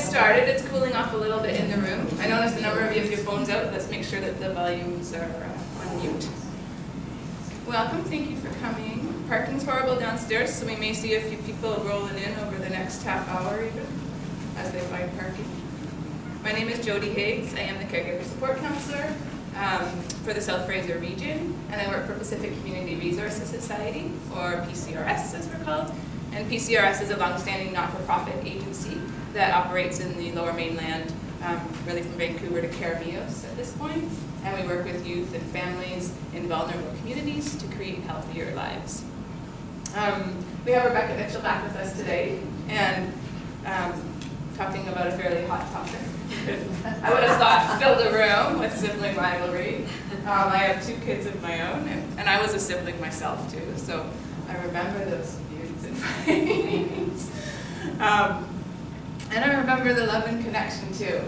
started. It's cooling off a little bit in the room. I noticed a number of you have your phones out. Let's make sure that the volumes are on mute. Welcome, thank you for coming. Parking's horrible downstairs, so we may see a few people rolling in over the next half hour even, as they find parking. My name is Jody Higgs. I am the Caregivers Support Counselor for the South Fraser region, and I work for Pacific Community Resources Society, or PCRS as we're called. And PCRS is a long-standing not-for-profit agency that operates in the Lower Mainland, really from Vancouver to Carameos at this point. And we work with youth and families in vulnerable communities to create healthier lives. We have Rebecca Mitchell back with us today, and talking about a fairly hot topic. I would have thought filled a room with sibling rivalry. I have 2 kids of my own, and I was a sibling myself too, so I remember those feuds and fights. And I remember the love and connection too,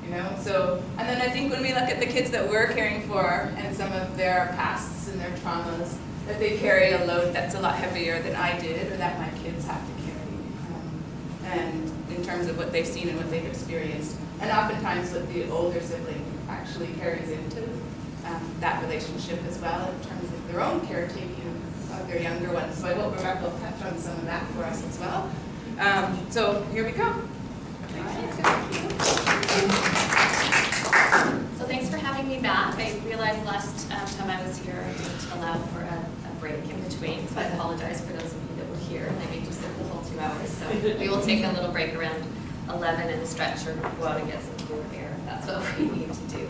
you know. So, and then I think when we look at the kids that we're caring for and some of their pasts and their traumas, that they carry a load that's a lot heavier than I did or that my kids have to carry. And in terms of what they've seen and what they've experienced. And oftentimes what the older sibling actually carries into that relationship as well in terms of their own caretaking of their younger ones. So I hope Rebecca will touch on some of that for us as well. So here we go. Thank you. So thanks for having me back. I realized last time I was here I didn't allow for a break in between, so I apologize for those of you that were here, and I made you sit the whole 2 hours. So we will take a little break around 11 and stretch or go out and get some cooler air if that's what we need to do.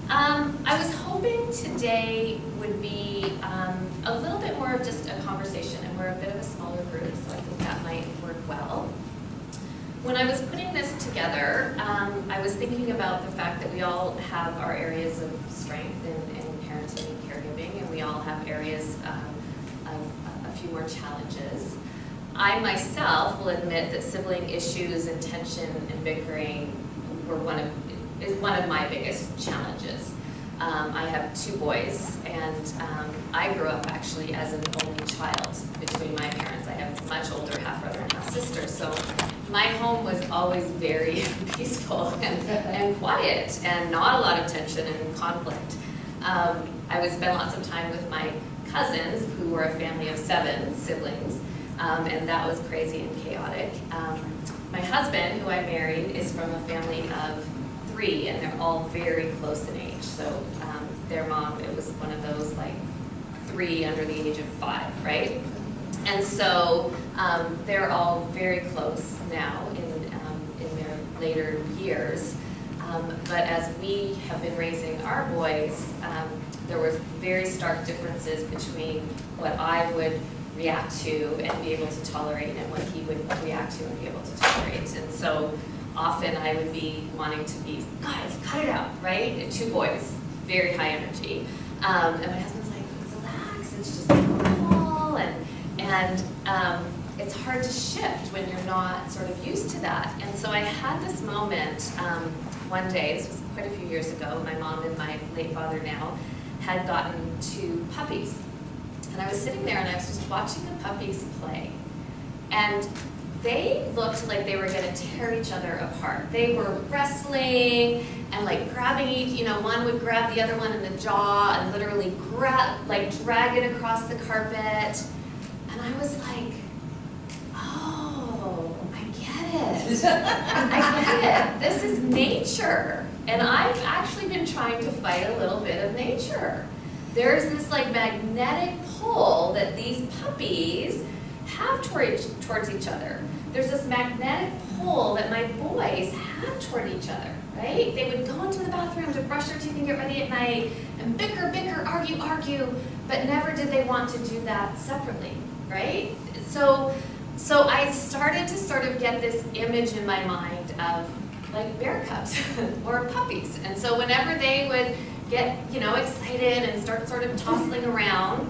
I was hoping today would be a little bit more of just a conversation, and we're a bit of a smaller group, so I think that might work well. When I was putting this together, I was thinking about the fact that we all have our areas of strength in parenting and caregiving, and we all have areas of a few more challenges. I myself will admit that sibling issues and tension and bickering is one of my biggest challenges. I have 2 boys, and I grew up actually as an only child between my parents. I have a much older half-brother and half-sister, so my home was always very peaceful and quiet, and not a lot of tension and conflict. I would spend lots of time with my cousins, who were a family of 7 siblings, and that was crazy and chaotic. My husband, who I married, is from a family of 3, and they're all very close in age. So their mom, it was one of those like 3 under the age of 5, right? And so they're all very close now in their later years. But as we have been raising our boys, there were very stark differences between what I would react to and be able to tolerate and what he would react to and be able to tolerate. And so often I would be wanting to be, guys, cut it out, right? And 2 boys, very high energy. And my husband's like, relax, it's just normal. And it's hard to shift when you're not sort of used to that. And so I had this moment one day, this was quite a few years ago, my mom and my late father now had gotten 2 puppies. And I was sitting there and I was just watching the puppies play. And they looked like they were going to tear each other apart. They were wrestling and like grabbing each, you know, one would grab the other one in the jaw and literally drag it across the carpet. And I was like, oh, I get it. I get it. This is nature. And I've actually been trying to fight a little bit of nature. There's this like magnetic pull that these puppies have towards each other. There's this magnetic pull that my boys have toward each other, right? They would go into the bathroom to brush their teeth and get ready at night and bicker, argue, but never did they want to do that separately, right? So I started to sort of get this image in my mind of like bear cubs or puppies. And so whenever they would get, you know, excited and start sort of tossing around,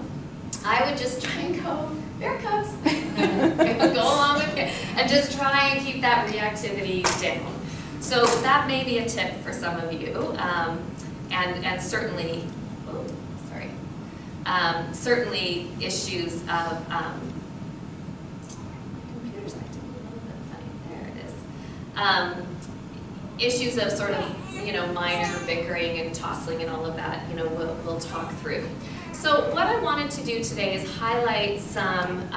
I would just try and go, bear cubs. Go along with it and just try and keep that reactivity down. So that may be a tip for some of you, and certainly, certainly issues of computer's acting a little bit funny. There it is. Issues of sort of, minor bickering and tossing and all of that, we'll talk through. So what I wanted to do today is highlight some,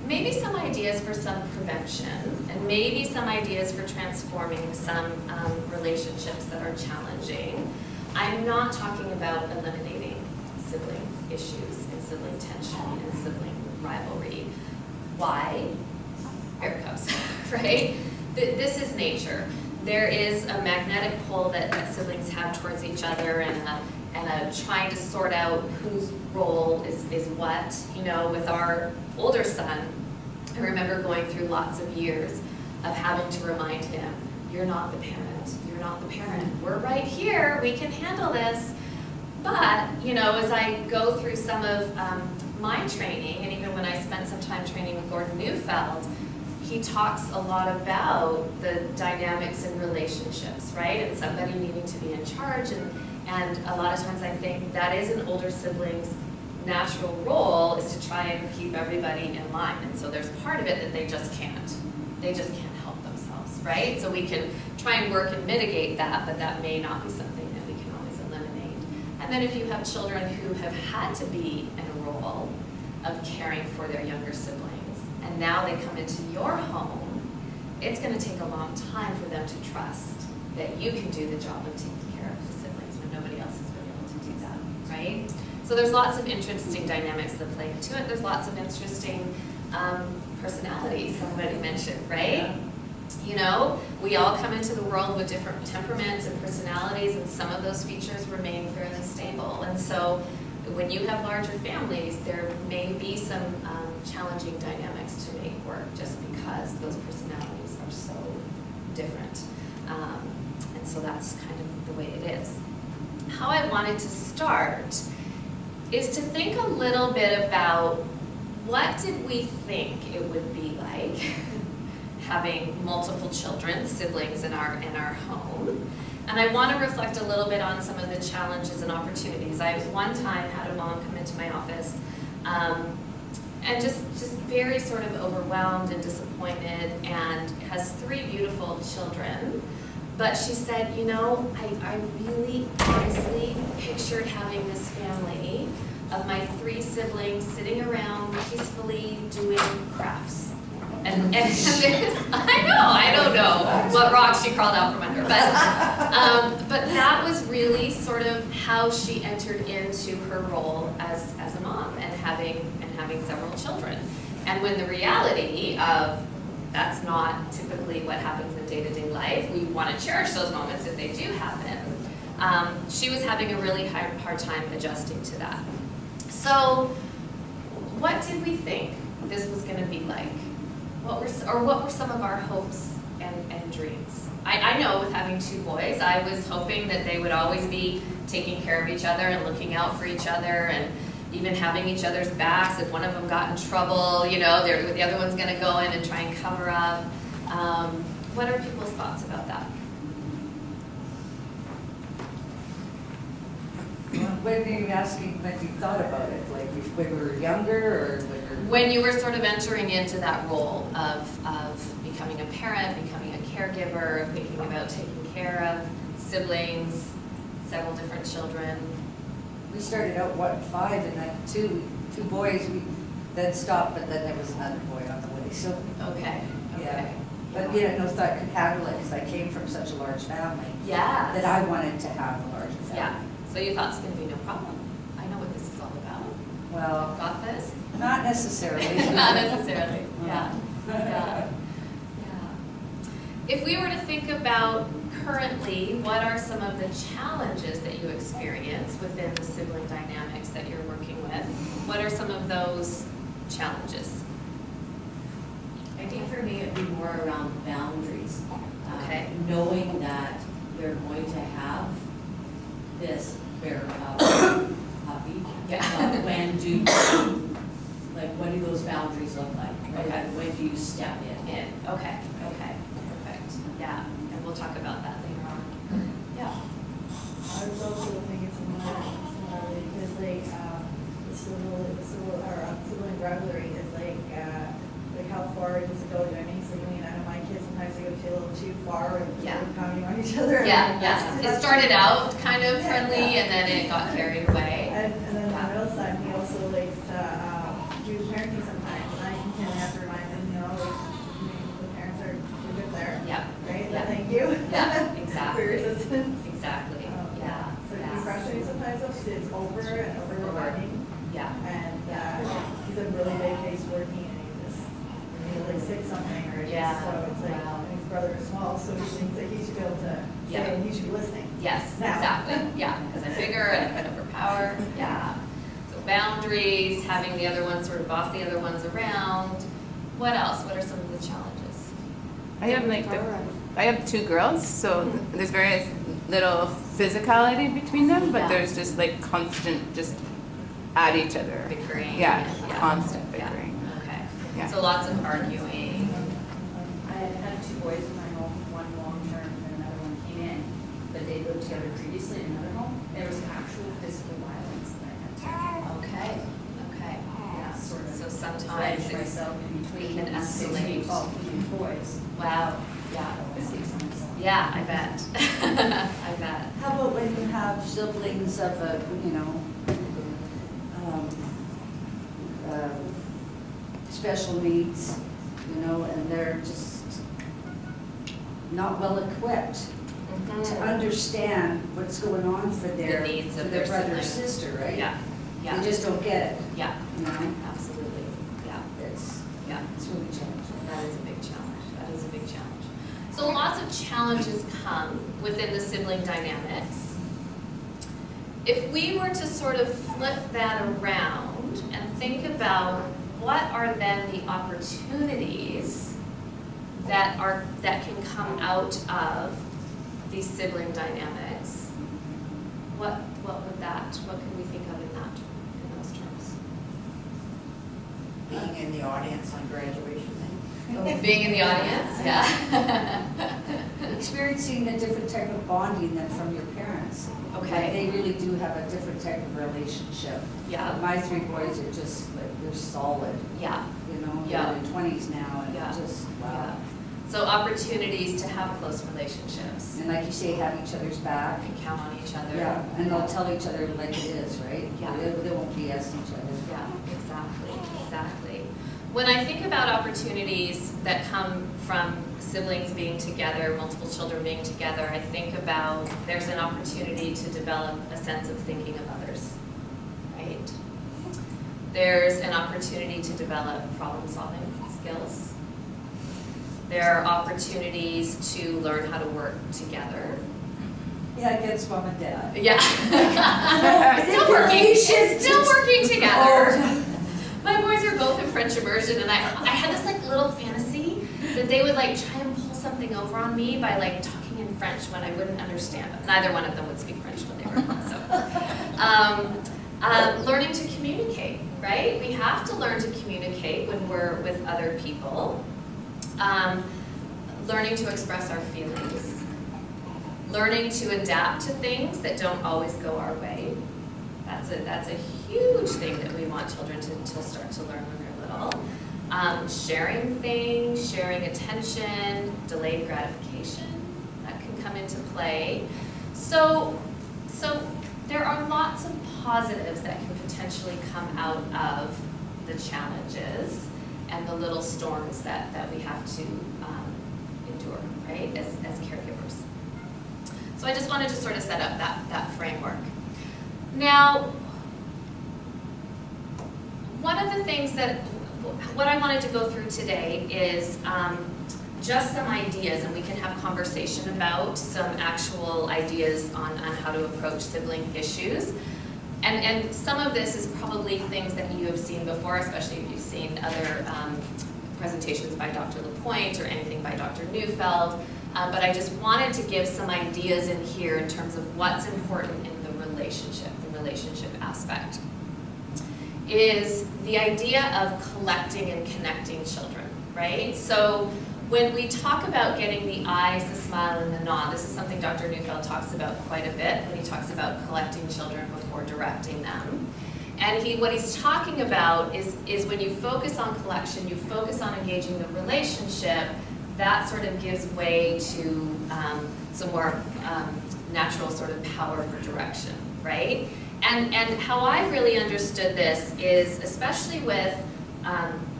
maybe some ideas for some prevention, and maybe some ideas for transforming some relationships that are challenging. I'm not talking about eliminating sibling issues and sibling tension and sibling rivalry. Why? Here it comes, right? This is nature. There is a magnetic pull that siblings have towards each other, and a trying to sort out whose role is what. With our older son, I remember going through lots of years of having to remind him, you're not the parent, you're not the parent. We're right here, we can handle this. But, as I go through some of my training, and even when I spent some time training with Gordon Neufeld, he talks a lot about the dynamics in relationships, right? And somebody needing to be in charge, and a lot of times I think that is an older sibling's natural role, is to try and keep everybody in line. And so there's part of it that they just can't help themselves, right? So we can try and work and mitigate that, but that may not be something that we can always eliminate. And then if you have children who have had to be in a role of caring for their younger siblings, and now they come into your home, it's going to take a long time for them to trust that you can do the job of taking care of the siblings when nobody else has been able to do that, right? So there's lots of interesting dynamics that play into it. There's lots of interesting personalities, somebody mentioned, right? We all come into the world with different temperaments and personalities, and some of those features remain fairly stable. And so when you have larger families, there may be some challenging dynamics to make work, just because those personalities are so different. And so that's kind of the way it is. How I wanted to start is to think a little bit about what did we think it would be like having multiple children, siblings in our home. And I want to reflect a little bit on some of the challenges and opportunities. I one time had a mom come into my office and just very sort of overwhelmed and disappointed, and has 3 beautiful children. But she said, I really honestly pictured having this family of my 3 siblings sitting around peacefully doing crafts. And I don't know what rock she crawled out from under, but that was really sort of how she entered into her role as a mom and having several children. And when the reality of that's not typically what happens in day-to-day life, we want to cherish those moments if they do happen. She was having a really hard time adjusting to that. So, what did we think this was going to be like? What were some of our hopes and dreams? I know with having 2 boys, I was hoping that they would always be taking care of each other and looking out for each other, and even having each other's backs. If one of them got in trouble, the other one's going to go in and try and cover up. What are people's thoughts about that? What are you asking when you thought about it? Like when we were younger, or when you were sort of entering into that role of becoming a parent, becoming a caregiver, thinking about taking care of siblings, several different children? we started out, 5, and then two boys, we then stopped, but then there was another boy on the way, so. Okay. Yeah. But no thought could handle it, because I came from such a large family. Yeah. That I wanted to have a larger family. Yeah. So you thought it's going to be no problem. I know what this is all about. Well, Got this? not necessarily. Not necessarily. Yeah. Yeah. If we were to think about currently, what are some of the challenges that you experience within the sibling dynamics that you're working with? What are some of those challenges? I think for me it'd be more around boundaries. Okay. Knowing that they're going to have this bear puppy. Yeah. When do, like, what do those boundaries look like? Right? Okay. When do you step in? Okay. Perfect. Yeah. And we'll talk about that later on. Yeah. I was also thinking similarly, because the sibling rivalry is like how far does it go? I mean, so I know my kids sometimes they go to a little too far and Yeah. pounding on each other. Yeah. It started out kind of friendly and then it got carried away. And then on the middle side, he also likes to do parenting sometimes. And I can have to remind him, like, the parents are good there. Yeah. Right? Yeah. Thank you. Yeah, exactly. For your assistance. Exactly. Yeah. So he's frustrated sometimes, though, because it's over and over reminding. Yeah. And he's a really big case working and he's like sick something or Yeah. so it's like, Wow. and his brother is small, so he thinks that he should be able to say Yeah. and he should be listening. Yes, Now. exactly. Yeah, because I'm bigger and I can overpower. Yeah. So boundaries, having the other one sort of boss the other ones around. What else? What are some of the challenges? I have two girls, so there's very little physicality between them, but Yeah. there's just like constant, just at each other. Bickering. Yeah, and- constant Yeah. bickering. Okay. Yeah. So lots of arguing. I had 2 boys in my home, one long-term and another one came in, but they lived together previously in another home. There was actual physical violence that I had to, Okay. Okay. yeah, sort of. So sometimes wedge it's, myself in between. it can these 6 escalate. feet tall teenage boys. wow. Yeah. Physically sometimes. Yeah, I bet. I bet. How about when you have siblings of a, special needs, and they're just not well equipped to understand what's going on for their, needs of for their their brother or sibling. sister, right? Yeah. Yeah. They just don't get it, Yeah. you know? Absolutely. Yeah. It's Yeah. really challenging. That is a big challenge. That is a big challenge. So lots of challenges come within the sibling dynamics. If we were to sort of flip that around and think about what are then the opportunities that can come out of these sibling dynamics, what can we think of in those terms? Being in the audience on graduation day. Being in the audience, yeah. Experiencing a different type of bonding than from your parents. Okay. Like, they really do have a different type of relationship. Yeah. My 3 boys are just like, they're solid, Yeah. They're in their 20s now and Yeah. just, Yeah. wow. So opportunities to have close relationships And like you say, have each other's back. and count on each other. Yeah, and they'll tell each other like it is, right? Yeah. They won't BS each other. Yeah, exactly. When I think about opportunities that come from siblings being together, multiple children being together, I think about there's an opportunity to develop a sense of thinking of others, right? There's an opportunity to develop problem-solving skills. There are opportunities to learn how to work together. Yeah, against mom and dad. Yeah. It's still working together. Oh. My boys are both in French immersion, and I had this like little fantasy that they would like try and pull something over on me by like talking in French when I wouldn't understand them. Neither one of them would speak French when they were home. So, learning to communicate, right? We have to learn to communicate when we're with other people. Learning to express our feelings. Learning to adapt to things that don't always go our way. That's a huge thing that we want children to start to learn when they're little. Sharing things, sharing attention, delayed gratification, that can come into play. So there are lots of positives that can potentially come out of the challenges and the little storms that we have to endure, right, as caregivers. So I just wanted to sort of set up that framework. Now, one of the things what I wanted to go through today is just some ideas, and we can have conversation about some actual ideas on how to approach sibling issues. And some of this is probably things that you have seen before, especially if you've seen other presentations by Dr. LaPointe or anything by Dr. Neufeld. But I just wanted to give some ideas in here in terms of what's important in the relationship aspect. Is the idea of collecting and connecting children, right? So when we talk about getting the eyes, the smile, and the nod, this is something Dr. Neufeld talks about quite a bit when he talks about collecting children before directing them. And what he's talking about is when you focus on collection, you focus on engaging the relationship, that sort of gives way to some more natural sort of power for direction, right? And how I really understood this is, especially with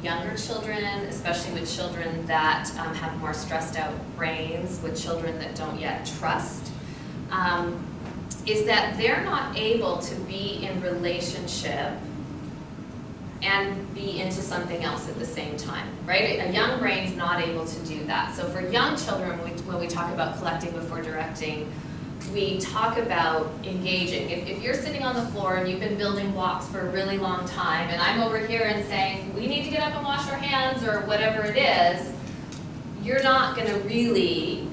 younger children, especially with children that have more stressed out brains, with children that don't yet trust, is that they're not able to be in relationship and be into something else at the same time, right? A young brain's not able to do that. So for young children, when we talk about collecting before directing, we talk about engaging. If you're sitting on the floor and you've been building blocks for a really long time, and I'm over here and saying, we need to get up and wash our hands, or whatever it is, you're not gonna really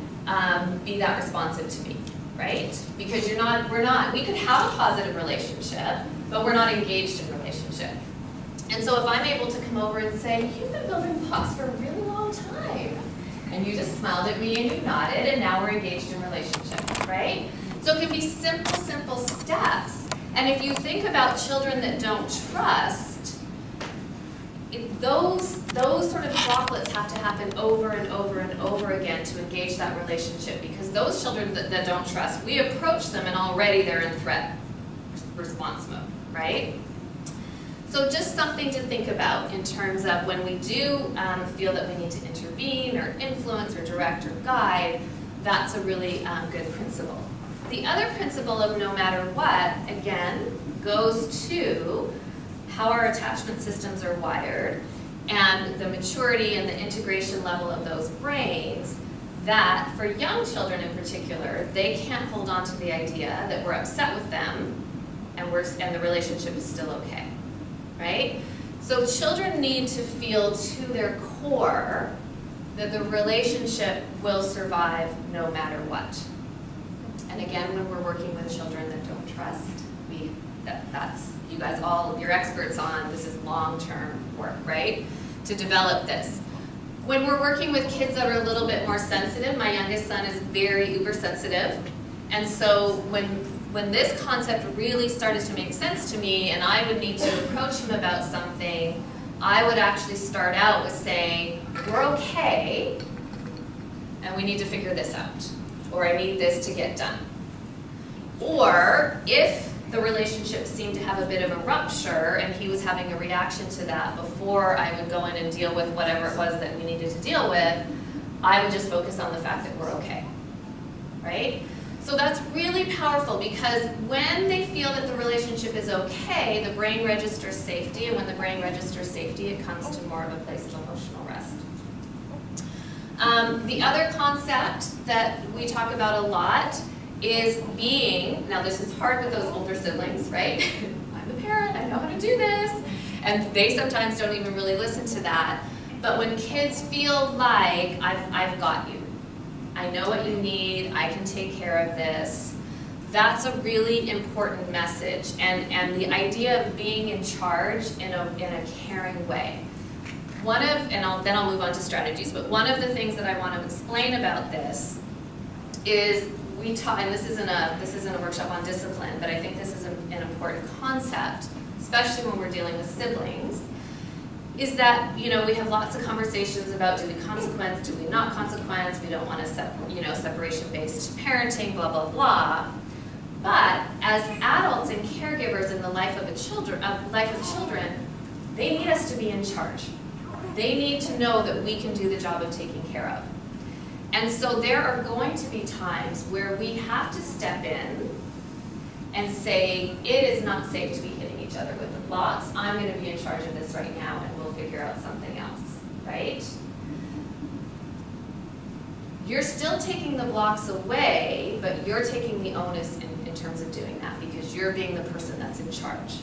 be that responsive to me, right? Because we could have a positive relationship, but we're not engaged in relationship. And so if I'm able to come over and say, you've been building blocks for a really long time, and you just smiled at me and you nodded, and now we're engaged in relationship, right? So it can be simple steps. And if you think about children that don't trust, those sort of chocolates have to happen over and over and over again to engage that relationship, because those children that don't trust, we approach them and already they're in threat response mode, right? So just something to think about in terms of when we do feel that we need to intervene or influence or direct or guide, that's a really good principle. The other principle of no matter what, again, goes to how our attachment systems are wired and the maturity and the integration level of those brains, that for young children in particular, they can't hold on to the idea that we're upset with them and the relationship is still okay. Right? So children need to feel to their core that the relationship will survive no matter what. And again, when we're working with children that don't trust, that's you guys you're experts on, this is long-term work, right? To develop this. When we're working with kids that are a little bit more sensitive, my youngest son is very uber sensitive, and so when this concept really started to make sense to me and I would need to approach him about something, I would actually start out with saying, we're okay, and we need to figure this out, or I need this to get done. Or if the relationship seemed to have a bit of a rupture and he was having a reaction to that before I would go in and deal with whatever it was that we needed to deal with, I would just focus on the fact that we're okay, right? So that's really powerful, because when they feel that the relationship is okay, the brain registers safety, and when the brain registers safety, it comes to more of a place of emotional rest. The other concept that we talk about a lot is being, now this is hard with those older siblings, right? I'm the parent, I know how to do this, and they sometimes don't even really listen to that. But when kids feel like, I've got you, I know what you need, I can take care of this, that's a really important message. And the idea of being in charge in a caring way. Then I'll move on to strategies, but one of the things that I want to explain about this is we taught, and this isn't a workshop on discipline, but I think this is an important concept, especially when we're dealing with siblings, is that, we have lots of conversations about, do we consequence, do we not consequence, we don't want to separation-based parenting, blah, blah, blah. But as adults and caregivers in the life of children, they need us to be in charge. They need to know that we can do the job of taking care of. And so there are going to be times where we have to step in and say, it is not safe to be hitting each other with the blocks. I'm going to be in charge of this right now, and we'll figure out something else, right? You're still taking the blocks away, but you're taking the onus in terms of doing that, because you're being the person that's in charge.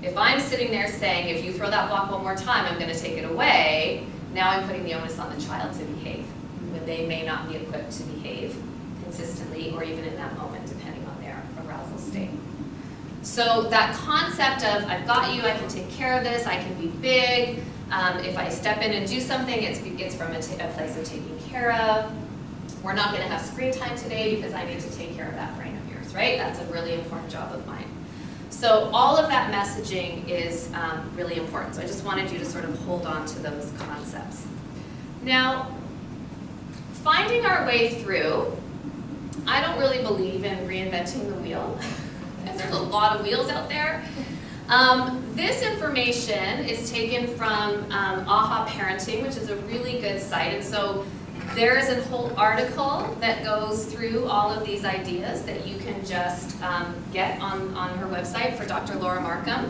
If I'm sitting there saying, if you throw that block one more time, I'm going to take it away, now I'm putting the onus on the child to behave, when they may not be equipped to behave consistently, or even in that moment, depending on their arousal state. So that concept of, I've got you, I can take care of this, I can be big, if I step in and do something, it's from a place of taking care of. We're not going to have screen time today because I need to take care of that brain of yours, right? That's a really important job of mine. So all of that messaging is really important. So I just wanted you to sort of hold on to those concepts. Now, finding our way through, I don't really believe in reinventing the wheel, because there's a lot of wheels out there. This information is taken from AHA Parenting, which is a really good site, and so there is a whole article that goes through all of these ideas that you can just get on her website for Dr. Laura Markham.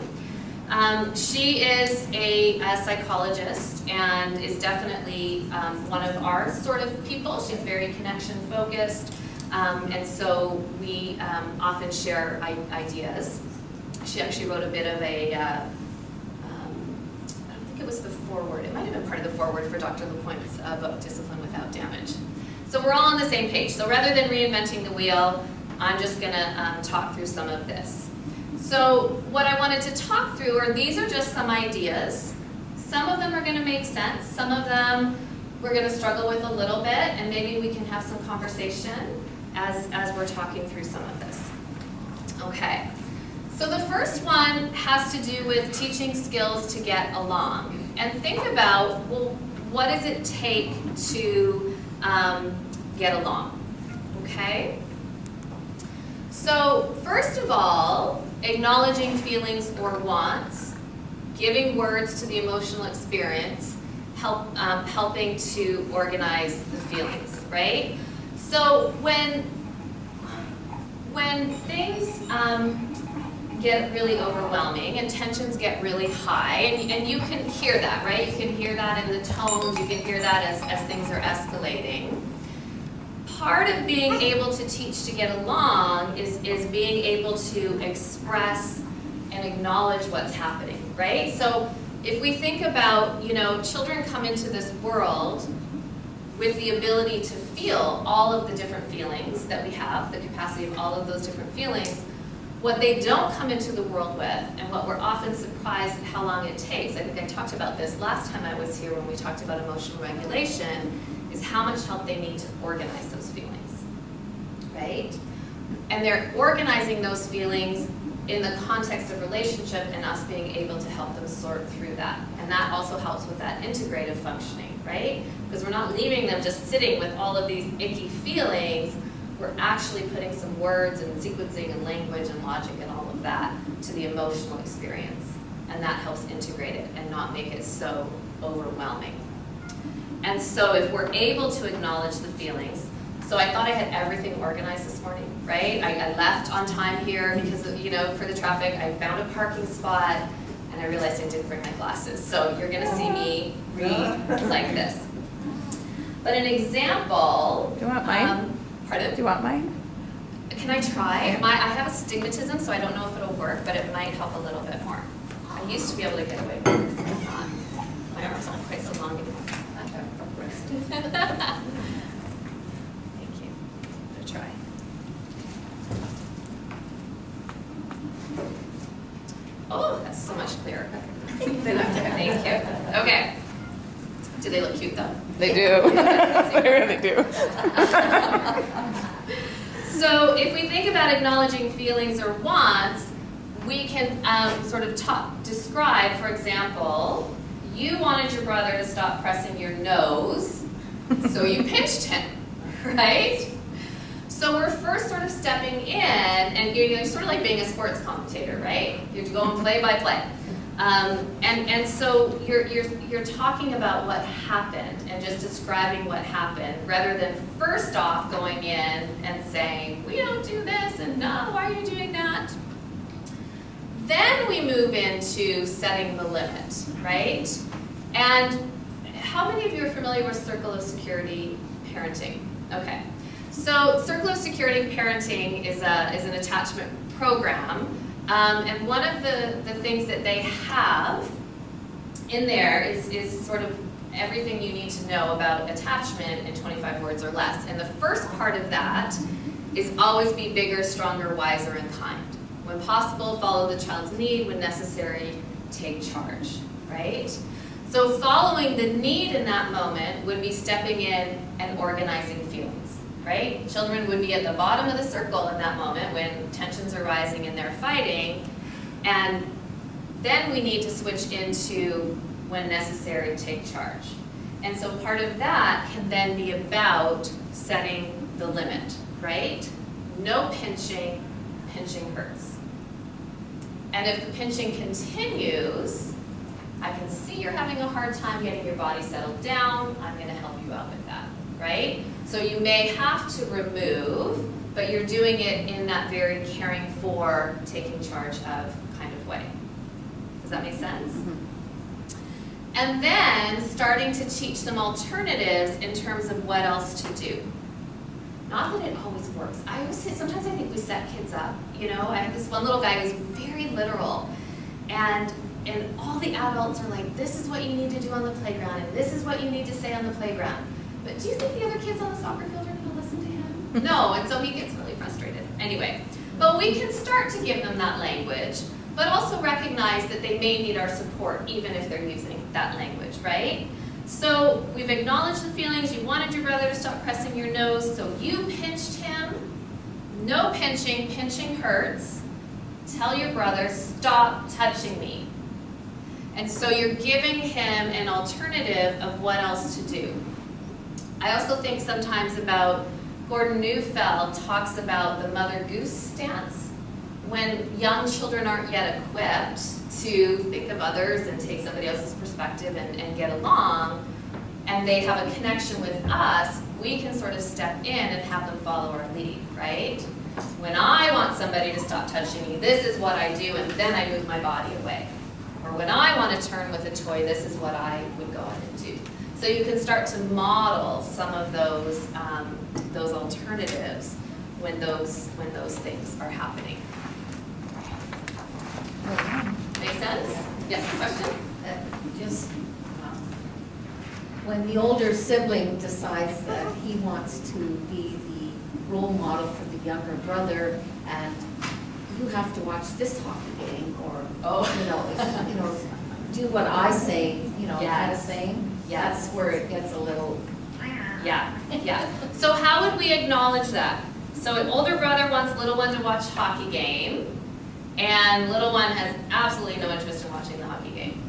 She is a psychologist and is definitely one of our sort of people. She's very connection focused, and so we often share ideas. She actually wrote a bit of a, I don't think it was the foreword, it might have been part of the foreword for Dr. LaPointe's book, Discipline Without Damage. So we're all on the same page. So rather than reinventing the wheel, I'm just gonna talk through some of this. So what I wanted to talk through are, these are just some ideas. Some of them are gonna make sense, some of them we're gonna struggle with a little bit, and maybe we can have some conversation as we're talking through some of this. Okay. So the first one has to do with teaching skills to get along. And think about, well, what does it take to get along, okay? So first of all, acknowledging feelings or wants, giving words to the emotional experience, helping to organize the feelings, right? So when things get really overwhelming and tensions get really high, and you can hear that, right? You can hear that in the tones, you can hear that as things are escalating. Part of being able to teach to get along is being able to express and acknowledge what's happening, right? So if we think about, children come into this world with the ability to feel all of the different feelings that we have, the capacity of all of those different feelings. What they don't come into the world with, and what we're often surprised at how long it takes, I think I talked about this last time I was here when we talked about emotional regulation, is how much help they need to organize those feelings, right? And they're organizing those feelings in the context of relationship and us being able to help them sort through that. And that also helps with that integrative functioning, right? Because we're not leaving them just sitting with all of these icky feelings. We're actually putting some words and sequencing and language and logic and all of that to the emotional experience. And that helps integrate it and not make it so overwhelming. And so if we're able to acknowledge the feelings, so I thought I had everything organized this morning, right? I left on time here because of, for the traffic. I found a parking spot and I realized I didn't bring my glasses. So you're gonna see me read like this. But an example. Do you want mine? Pardon? Do you want mine? Can I try? I have astigmatism, so I don't know if it'll work, but it might help a little bit more. I used to be able to get away with it. It's not. My arms aren't quite so long anymore. Thank you. I'm gonna try. Oh, that's so much clearer. Thank you. Okay. Do they look cute though? They do. They really do. So if we think about acknowledging feelings or wants, we can sort of describe, for example, you wanted your brother to stop pressing your nose, so you pinched him, right? So we're first sort of stepping in and you're sort of like being a sports commentator, right? You're going play by play. And so you're talking about what happened and just describing what happened rather than first off going in and saying, we don't do this and no, why are you doing that? Then we move into setting the limit, right? And how many of you are familiar with Circle of Security parenting? Okay. So Circle of Security parenting is an attachment program. And one of the things that they have in there is sort of everything you need to know about attachment in 25 words or less. And the first part of that is always be bigger, stronger, wiser, and kind. When possible, follow the child's need. When necessary, take charge, right? So following the need in that moment would be stepping in and organizing feelings, right? Children would be at the bottom of the circle in that moment when tensions are rising and they're fighting. And then we need to switch into when necessary, take charge. And so part of that can then be about setting the limit, right? No pinching, pinching hurts. And if the pinching continues, I can see you're having a hard time getting your body settled down, I'm gonna help you out with that, right? So you may have to remove, but you're doing it in that very caring for, taking charge of kind of way. Does that make sense? And then starting to teach some alternatives in terms of what else to do. Not that it always works. I always say, sometimes I think we set kids up. You know, I have this one little guy who's very literal. And all the adults are like, this is what you need to do on the playground, and this is what you need to say on the playground. But do you think the other kids on the soccer field are going to listen to him? No, and so he gets really frustrated. Anyway, but we can start to give them that language, but also recognize that they may need our support even if they're using that language, right? So we've acknowledged the feelings. You wanted your brother to stop pressing your nose, so you pinched him. No pinching, pinching hurts. Tell your brother, stop touching me. And so you're giving him an alternative of what else to do. I also think sometimes about, Gordon Neufeld talks about the mother goose stance. When young children aren't yet equipped to think of others and take somebody else's perspective and get along, and they have a connection with us, we can sort of step in and have them follow our lead, right? When I want somebody to stop touching me, this is what I do, and then I move my body away. Or when I want to turn with a toy, this is what I would go ahead and do. So you can start to model some of those alternatives when those things are happening. Make sense? Yes, question? Just when the older sibling decides that he wants to be the role model for the younger brother, and you have to watch this hockey game, or do what I say, kind of thing. Yes. That's where it gets a little. Yeah. So how would we acknowledge that? So an older brother wants little one to watch hockey game, and little one has absolutely no interest in watching the hockey game.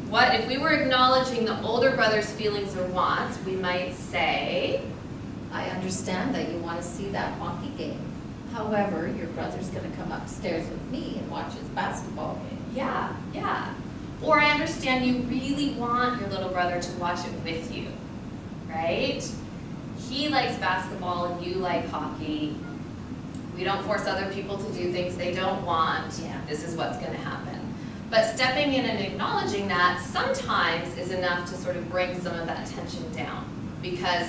What if we were acknowledging the older brother's feelings or wants? We might say, I understand that you want to see that hockey game. However, your brother's going to come upstairs with me and watch his basketball game. yeah. Or I understand you really want your little brother to watch it with you, right? He likes basketball and you like hockey. We don't force other people to do things they don't want. Yeah. This is what's going to happen. But stepping in and acknowledging that sometimes is enough to sort of bring some of that tension down, because,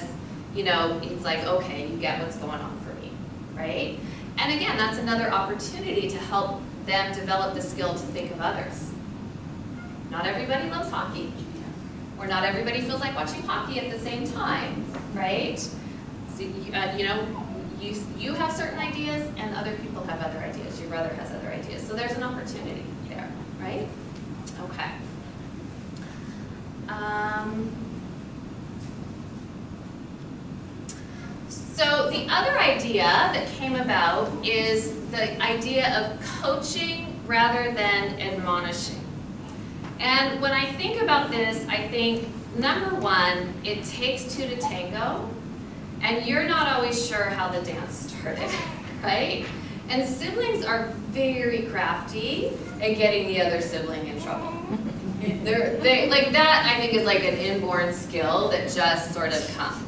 it's like, okay, you get what's going on for me, right? And again, that's another opportunity to help them develop the skill to think of others. Not everybody loves hockey, or not everybody feels like watching hockey at the same time, right? So, you have certain ideas, and other people have other ideas. Your brother has other ideas. So there's an opportunity there, right? Okay. So the other idea that came about is the idea of coaching rather than admonishing. And when I think about this, I think, number one, it takes two to tango, and you're not always sure how the dance started, right? And siblings are very crafty at getting the other sibling in trouble. They like that, I think, is like an inborn skill that just sort of comes.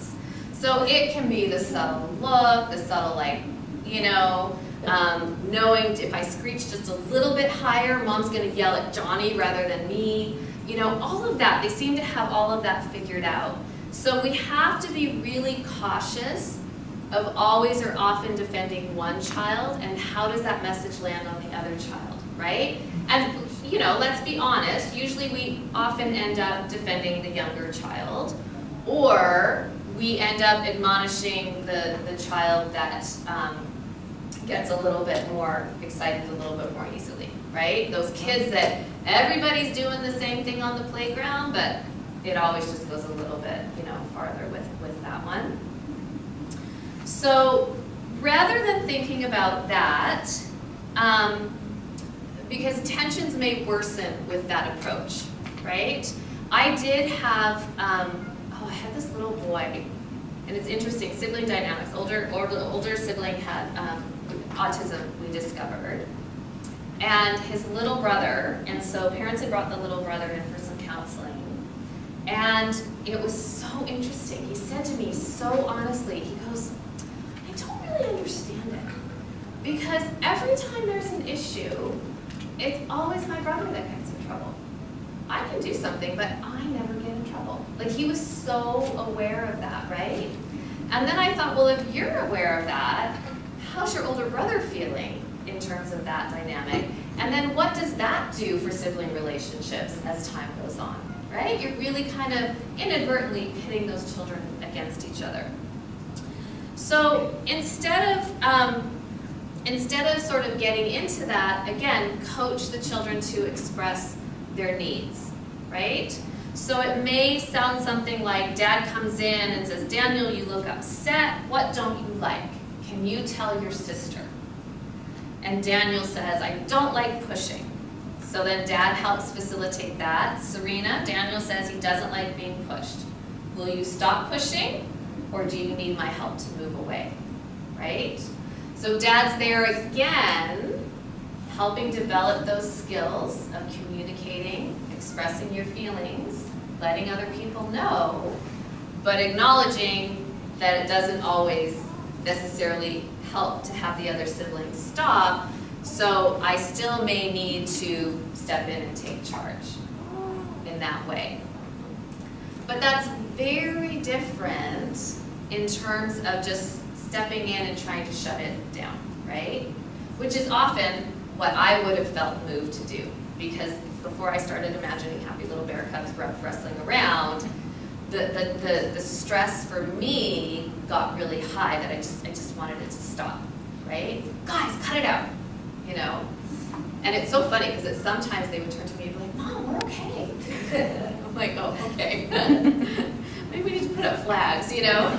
So it can be the subtle look, the subtle knowing if I screech just a little bit higher, mom's gonna yell at Johnny rather than me. All of that, they seem to have all of that figured out. So we have to be really cautious of always or often defending one child, and how does that message land on the other child, right? And let's be honest, usually we often end up defending the younger child, or we end up admonishing the child that gets a little bit more excited a little bit more easily, right? Those kids that everybody's doing the same thing on the playground, but it always just goes a little bit, farther with that one. So rather than thinking about that, because tensions may worsen with that approach, right? I did have I had this little boy, and it's interesting, sibling dynamics. Older sibling had autism, we discovered, and his little brother, and so parents had brought the little brother in for some counseling, and it was so interesting. He said to me so honestly, he goes, I don't really understand it, because every time there's an issue, it's always my brother that gets in trouble. I can do something, but I never get in trouble. Like, he was so aware of that, right? And then I thought, well, if you're aware of that, how's your older brother feeling in terms of that dynamic? And then what does that do for sibling relationships as time goes on, right? You're really kind of inadvertently pitting those children against each other. So instead of sort of getting into that, again, coach the children to express their needs, right? So it may sound something like dad comes in and says, Daniel, you look upset. What don't you like? Can you tell your sister? And Daniel says, I don't like pushing. So then dad helps facilitate that. Serena, Daniel says he doesn't like being pushed. Will you stop pushing, or do you need my help to move away, right? So dad's there again, helping develop those skills of communicating, expressing your feelings, letting other people know, but acknowledging that it doesn't always necessarily help to have the other siblings stop, so I still may need to step in and take charge in that way. But that's very different in terms of just stepping in and trying to shut it down, right? Which is often what I would have felt moved to do, because before I started imagining happy little bear cubs wrestling around, the stress for me got really high that I just wanted it to stop, right? Guys, cut it out, you know? And it's so funny because sometimes they would turn to me and be like, Mom, we're okay. I'm like, oh, okay. Maybe we need to put up flags, you know?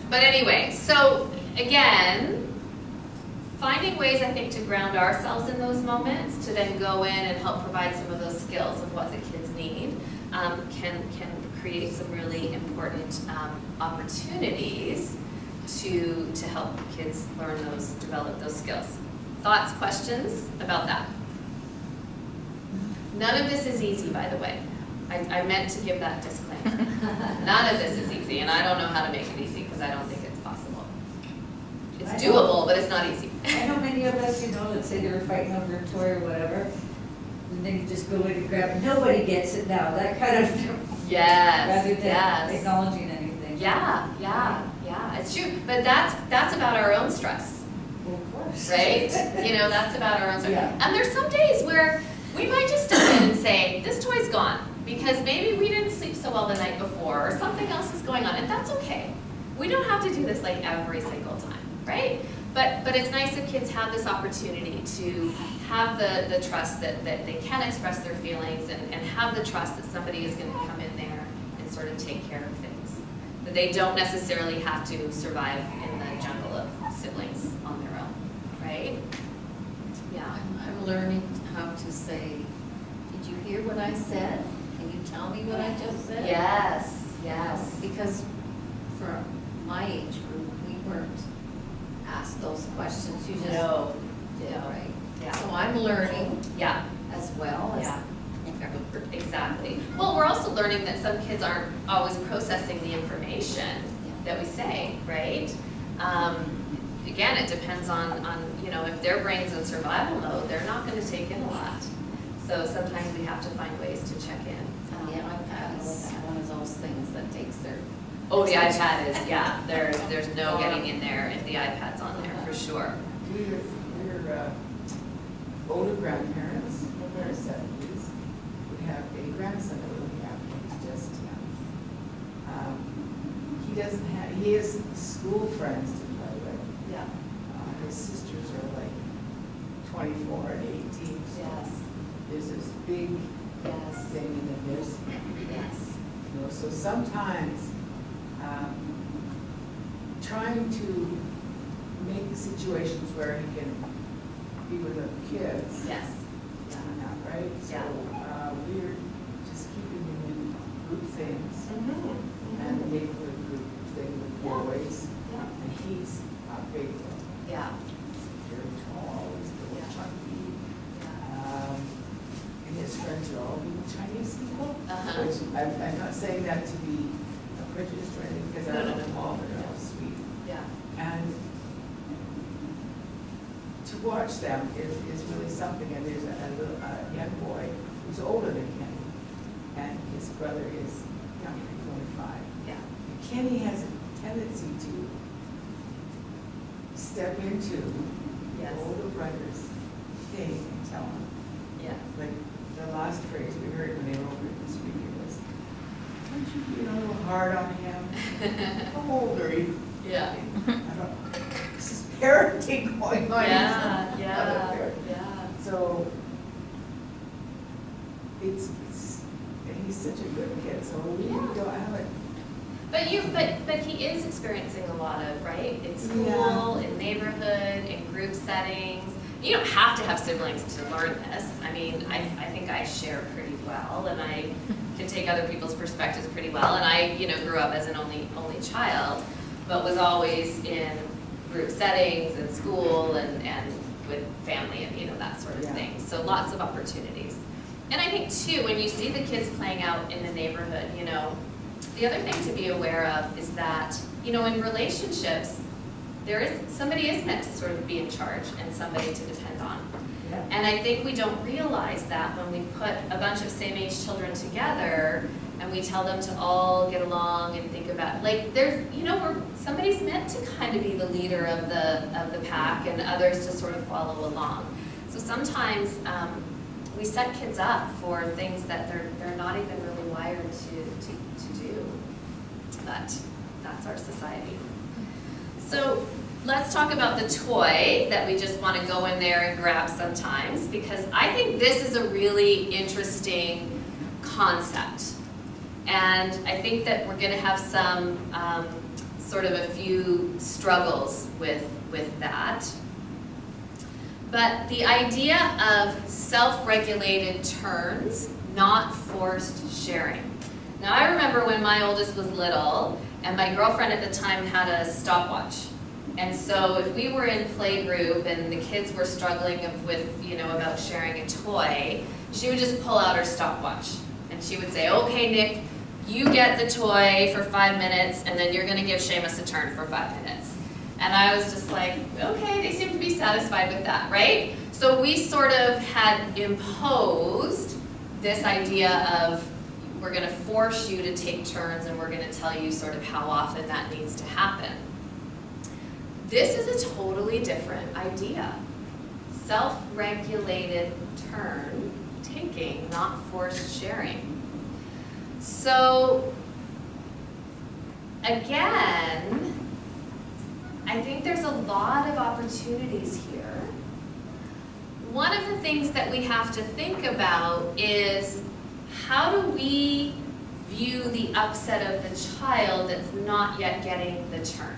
But anyway, so again, finding ways, I think, to ground ourselves in those moments, to then go in and help provide some of those skills of what the kids need, can create some really important opportunities to help kids learn those, develop those skills. Thoughts, questions about that? None of this is easy, by the way. I meant to give that disclaimer. None of this is easy, and I don't know how to make it easy because I don't think it's possible. It's doable, but it's not easy. I know many of us, you know, let's say they were fighting over a toy or whatever, and then you just go in and grab it. Nobody gets it now, that kind of, Yes, rather than yes. acknowledging anything. Yeah, it's true. But that's about our own stress, Well, of course. right? You know, that's about our own stress. Yeah. And there's some days where we might just step in and say, this toy's gone, because maybe we didn't sleep so well the night before, or something else is going on, and that's okay. We don't have to do this like every single time, right? But it's nice if kids have this opportunity to have the trust that they can express their feelings and have the trust that somebody is going to come in there and sort of take care of things. That they don't necessarily have to survive in the jungle of siblings on their own, right? Yeah. I'm learning how to say, did you hear what I said? Can you tell me what I just said? Yes. Because for my age group, we weren't asked those questions. You just No. did, right? Yeah. So I'm learning Yeah. as well as Yeah. everybody. Exactly. Well, we're also learning that some kids aren't always processing the information that we say, right? Again, it depends on you know, if their brain's in survival mode, they're not going to take in a lot. So sometimes we have to find ways to check in. The iPad is one of those things that takes their. Oh, the iPad is, yeah, there's no getting in there if the iPad's on there, for sure. We're older grandparents in their 70s. We have a grandson that we have, he's just young. He has school friends to play with. Yeah. His sisters are like 24 and 18. So Yes. there's this big Yes. thing, and then there's, Yes. you know, so sometimes trying to make situations where he can be with the kids. Yes. Right? So Yeah. we're just keeping him in good things. Mm-hmm. neighborhood group thing with boys, and he's a big one. Yeah. Very tall, he's a little Yeah. chunky. And his friends are all little Chinese people, Uh-huh. which I'm not saying that to be a prejudice or anything, because I No, no, love no. them all, they're all sweet. Yeah. And to watch them is really something, and there's a young boy who's older than Kenny, and his brother is younger, 25. Yeah. And Kenny has a tendency to step into Yes. the older brother's thing and tell him, Yeah. like, the last phrase we heard when they were over at the speaker was, "Don't you be a little hard on him? How old are you?" Yeah. I thought, this is parenting going on. Yeah, It's not yeah, a parent. yeah. So, it's, and he's such a good kid, so we Yeah. don't have it. But he is experiencing a lot of, right? In school, in neighborhood, in group settings. You don't have to have siblings to learn this. I mean, I think I share pretty well, and I can take other people's perspectives pretty well. And I, grew up as an only child, but was always in group settings and school and with family and, that sort of Yeah. thing. So lots of opportunities. And I think too, when you see the kids playing out in the neighborhood, the other thing to be aware of is that, in relationships, somebody is meant to sort of be in charge and somebody to depend on. Yeah. And I think we don't realize that when we put a bunch of same-age children together and we tell them to all get along and think about, somebody's meant to kind of be the leader of the pack and others to sort of follow along. So sometimes we set kids up for things that they're not even really wired to do. But that's our society. So let's talk about the toy that we just want to go in there and grab sometimes, because I think this is a really interesting concept. And I think that we're going to have some sort of a few struggles with that. But the idea of self-regulated turns, not forced sharing. Now I remember when my oldest was little, and my girlfriend at the time had a stopwatch. And so if we were in playgroup and the kids were struggling with, about sharing a toy, she would just pull out her stopwatch. And she would say, "Okay, Nick, you get the toy for 5 minutes, and then you're gonna give Seamus a turn for 5 minutes." And I was just like, okay, they seem to be satisfied with that, right? So we sort of had imposed this idea of, we're gonna force you to take turns and we're gonna tell you sort of how often that needs to happen. This is a totally different idea. Self-regulated turn taking, not forced sharing. So, again, I think there's a lot of opportunities here. One of the things that we have to think about is, how do we view the upset of the child that's not yet getting the turn,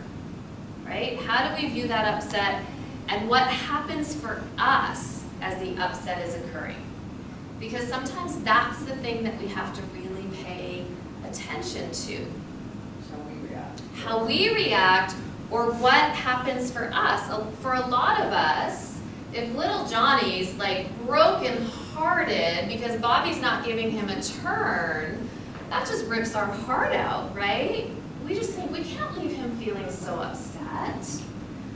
right? How do we view that upset, and what happens for us as the upset is occurring? Because sometimes that's the thing that we have to really pay attention to. How we react, or what happens for us. For a lot of us, if little Johnny's like broken hearted because Bobby's not giving him a turn, that just rips our heart out, right? We just think, we can't leave him feeling so upset.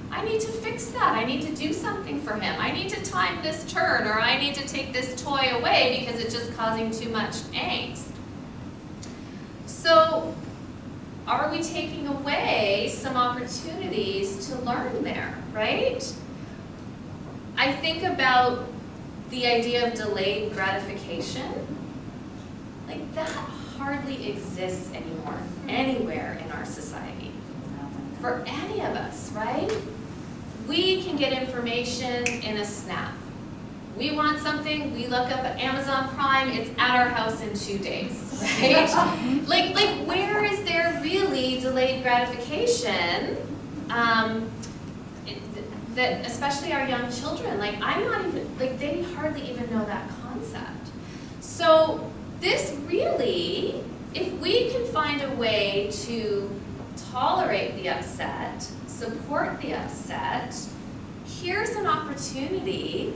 I need to fix that. I need to do something for him. I need to time this turn, or I need to take this toy away because it's just causing too much angst. So, are we taking away some opportunities to learn there, right? I think about the idea of delayed gratification. Like, that hardly exists anymore, anywhere in our society. For any of us, right? We can get information in a snap. We want something, we look up at Amazon Prime, it's at our house in 2 days, right? like where is there really delayed gratification? That especially our young children, they hardly even know that concept. So this really if we can find a way to tolerate the upset, support the upset, here's an opportunity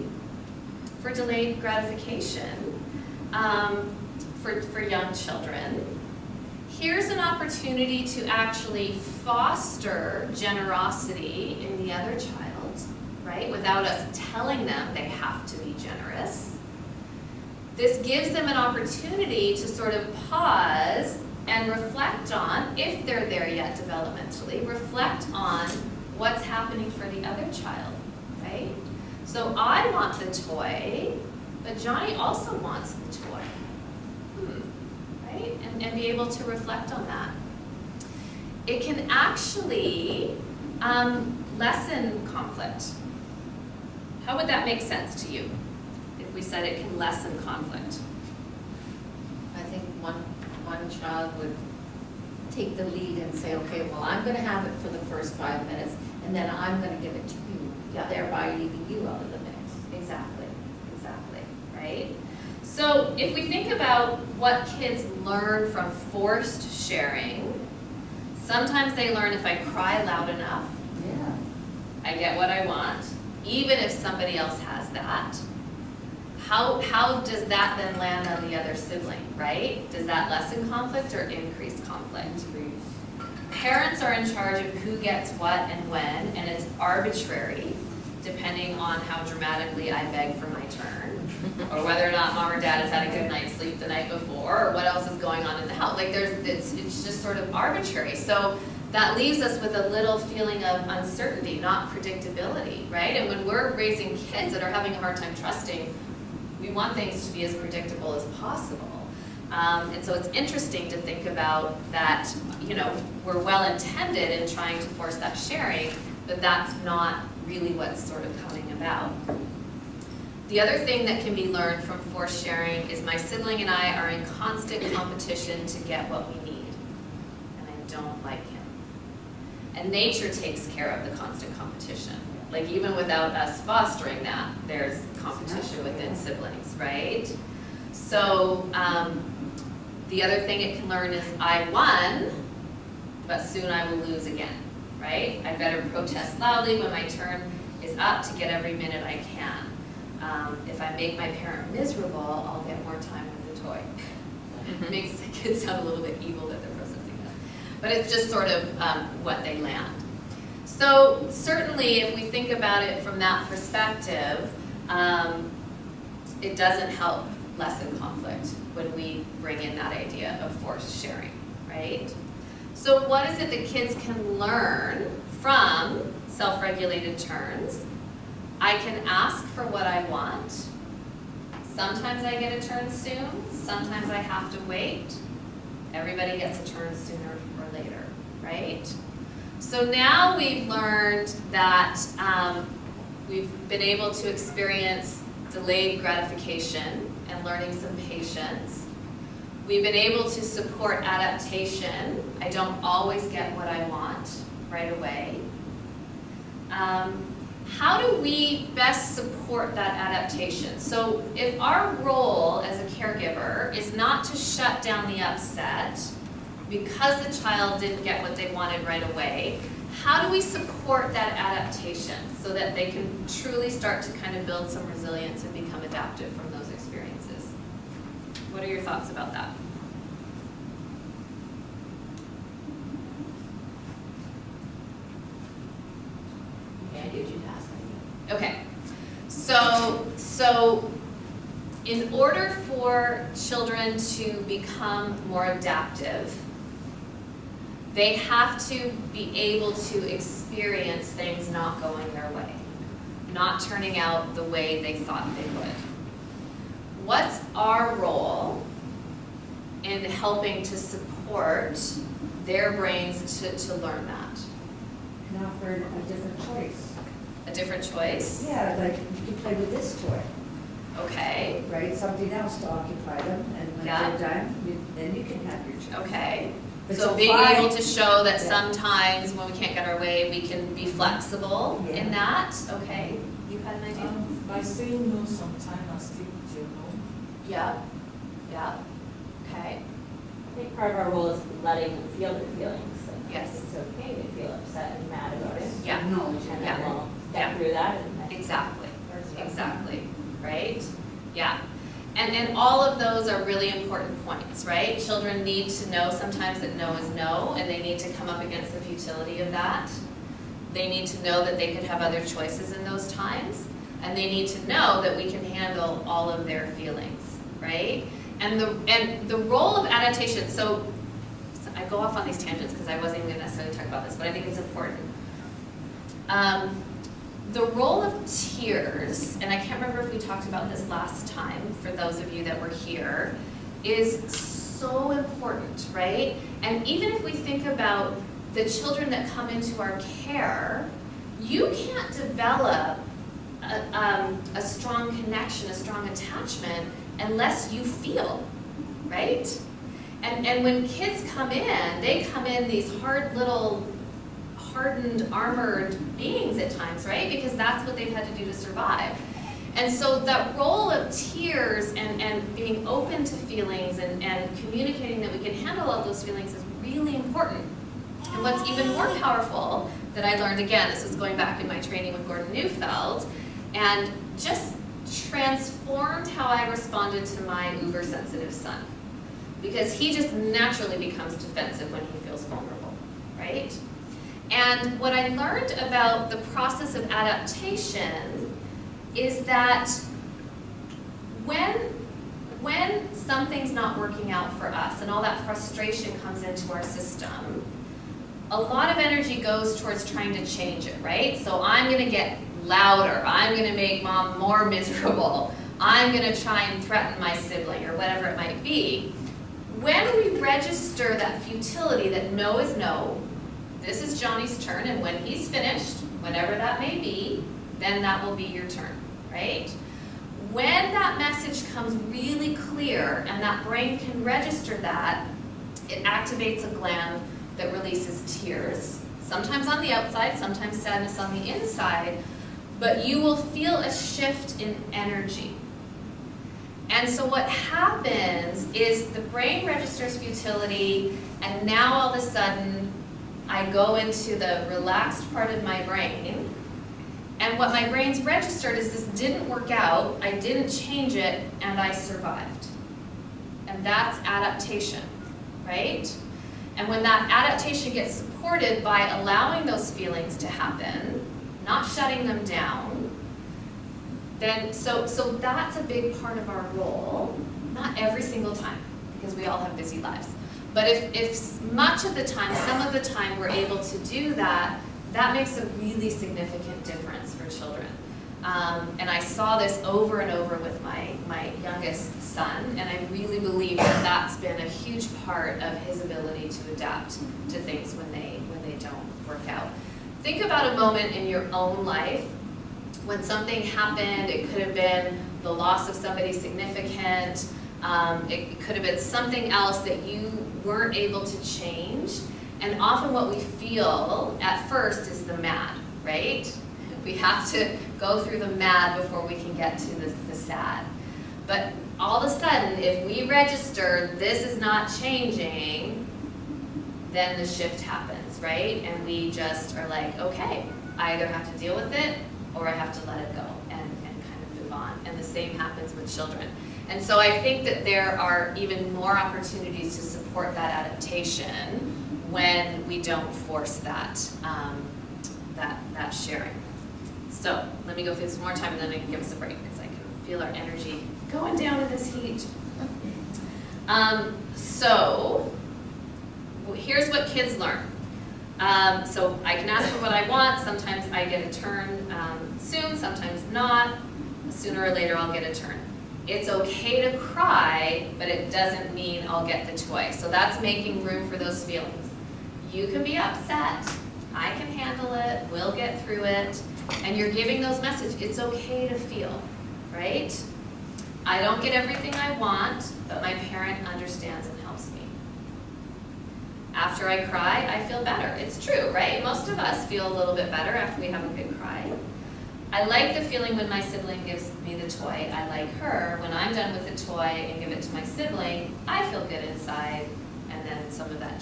for delayed gratification for young children. Here's an opportunity to actually foster generosity in the other child, right? Without us telling them they have to be generous. This gives them an opportunity to sort of pause and reflect on, if they're there yet developmentally, reflect on what's happening for the other child, right? So I want the toy, but Johnny also wants the toy, right? And be able to reflect on that. It can actually lessen conflict. How would that make sense to you if we said it can lessen conflict? I think one child would take the lead and say, okay, well, I'm gonna have it for the first 5 minutes, and then I'm gonna give it to you, Yeah. thereby leaving you out of the mix. Exactly, right? So if we think about what kids learn from forced sharing, sometimes they learn if I cry loud enough, Yeah. I get what I want, even if somebody else has that. How does that then land on the other sibling, right? Does that lessen conflict or increase conflict? Parents are in charge of who gets what and when, and it's arbitrary, depending on how dramatically I beg for my turn, or whether or not mom or dad has had a good night's sleep the night before, or what else is going on in the house. Like it's just sort of arbitrary. So that leaves us with a little feeling of uncertainty, not predictability, right? And when we're raising kids that are having a hard time trusting, we want things to be as predictable as possible. And so it's interesting to think about that, we're well intended in trying to force that sharing, but that's not really what's sort of coming about. The other thing that can be learned from forced sharing is my sibling and I are in constant competition to get what we need, and I don't like him. And nature takes care of the constant competition. Like even without us fostering that, there's competition within siblings, right? So the other thing it can learn is I won, but soon I will lose again, right? I better protest loudly when my turn is up to get every minute I can. If I make my parent miserable, I'll get more time with the toy. Makes the kids sound a little bit evil that they're processing that. But it's just sort of what they land. So certainly if we think about it from that perspective, it doesn't help lessen conflict when we bring in that idea of forced sharing, right? So what is it that kids can learn from self-regulated turns? I can ask for what I want. Sometimes I get a turn soon, sometimes I have to wait. Everybody gets a turn sooner or later, right? So now we've learned that we've been able to experience delayed gratification and learning some patience. We've been able to support adaptation. I don't always get what I want right away. How do we best support that adaptation? So if our role as a caregiver is not to shut down the upset because the child didn't get what they wanted right away, how do we support that adaptation so that they can truly start to kind of build some resilience and become adaptive from those experiences? What are your thoughts about that? Okay, so in order for children to become more adaptive, they have to be able to experience things not going their way, not turning out the way they thought they would. What's our role in helping to support their brains to learn that? And offer a different choice. A different choice? Yeah, like you can play with this toy, Okay, right? Something else to occupy them, and when Yeah. they're done, then you can have your choice. okay. But So so being far- able to show that Yeah. sometimes when we can't get our way, we can be flexible in Yeah. that, okay? You had an idea? By saying no sometime and stick with your no. Yeah, yeah, okay. I think part of our role is letting them feel their feelings. Like, Yes. it's okay to feel upset and mad about it. Yeah. Acknowledge And it. Yeah. then we'll Yeah. get through that and then. Exactly, or- exactly, right? Yeah. And all of those are really important points, right? Children need to know sometimes that no is no, and they need to come up against the futility of that. They need to know that they could have other choices in those times, and they need to know that we can handle all of their feelings, right? And the role of adaptation, so I go off on these tangents because I wasn't even gonna necessarily talk about this, but I think it's important. The role of tears, and I can't remember if we talked about this last time, for those of you that were here, is so important, right? And even if we think about the children that come into our care, you can't develop a strong connection, a strong attachment, unless you feel, right? And when kids come in, they come in these hard little hardened, armored beings at times, right? Because that's what they've had to do to survive. And so that role of tears and being open to feelings and communicating that we can handle all those feelings is really important. And what's even more powerful that I learned, again, this was going back in my training with Gordon Neufeld, and just transformed how I responded to my uber sensitive son. Because he just naturally becomes defensive when he feels vulnerable, right? And what I learned about the process of adaptation is that when something's not working out for us and all that frustration comes into our system, a lot of energy goes towards trying to change it, right? So I'm gonna get louder, I'm gonna make mom more miserable, I'm gonna try and threaten my sibling or whatever it might be. When we register that futility that no is no, this is Johnny's turn, and when he's finished, whatever that may be, then that will be your turn, right? When that message comes really clear and that brain can register that, it activates a gland that releases tears, sometimes on the outside, sometimes sadness on the inside, but you will feel a shift in energy. And so what happens is the brain registers futility, and now all of a sudden I go into the relaxed part of my brain, and what my brain's registered is this didn't work out, I didn't change it, and I survived. And that's adaptation, right? And when that adaptation gets supported by allowing those feelings to happen, not shutting them down, then so that's a big part of our role. Not every single time, because we all have busy lives. But if much of the time, some of the time we're able to do that, that makes a really significant difference for children. And I saw this over and over with my youngest son, and I really believe that that's been a huge part of his ability to adapt to things when they don't work out. Think about a moment in your own life when something happened. It could have been the loss of somebody significant. It could have been something else that you weren't able to change. And often what we feel at first is the mad, right? We have to go through the mad before we can get to the sad. But all of a sudden, if we register this is not changing, then the shift happens, right? And we just are like, okay, I either have to deal with it or I have to let it go and kind of move on. And the same happens with children. And so I think that there are even more opportunities to support that adaptation when we don't force that sharing. So let me go through this one more time and then I can give us a break because I can feel our energy going down in this heat. So here's what kids learn. So I can ask for what I want. Sometimes I get a turn soon, sometimes not. Sooner or later I'll get a turn. It's okay to cry, but it doesn't mean I'll get the toy. So that's making room for those feelings. You can be upset. I can handle it. We'll get through it. And you're giving those messages. It's okay to feel, right? I don't get everything I want, but my parent understands and helps me. After I cry, I feel better. It's true, right? Most of us feel a little bit better after we have a good cry. I like the feeling when my sibling gives me the toy. I like her. When I'm done with the toy and give it to my sibling, I feel good inside, and some of that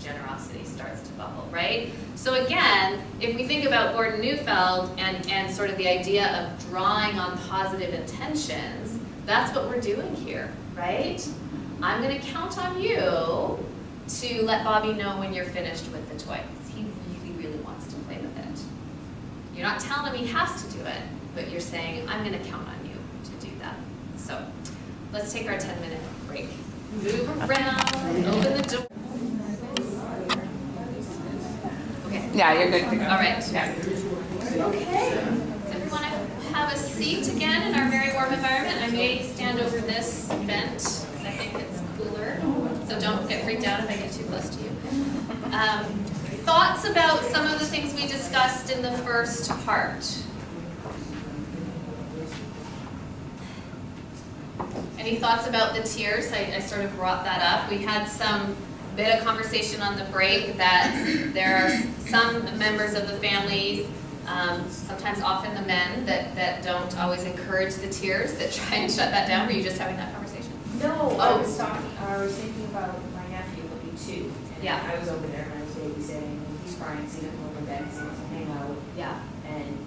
generosity starts to bubble, right? So again, if we think about Gordon Neufeld and sort of the idea of drawing on positive intentions, that's what we're doing here, right? I'm going to count on you to let Bobby know when you're finished with the toy. He really wants to play with it. You're not telling him he has to do it, but you're saying, I'm going to count on you to do that. So let's take our 10-minute break. Move around, open the door. Okay. Yeah, you're good. All right. Okay. Everyone have a seat again in our very warm environment. I may stand over this vent because I think it's cooler. So don't get freaked out if I get too close to you. Thoughts about some of the things we discussed in the first part? Any thoughts about the tiers? I sort of brought that up. We had some bit of conversation on the break that there are some members of the family, sometimes often the men, that don't always encourage the tiers, that try and shut that down. Were you just having that conversation? No, Oh. I was thinking about my nephew, he'll be 2. And Yeah. I was over there and I was babysitting, and he's crying, seeing him over bed, seeing him hang out. Yeah. And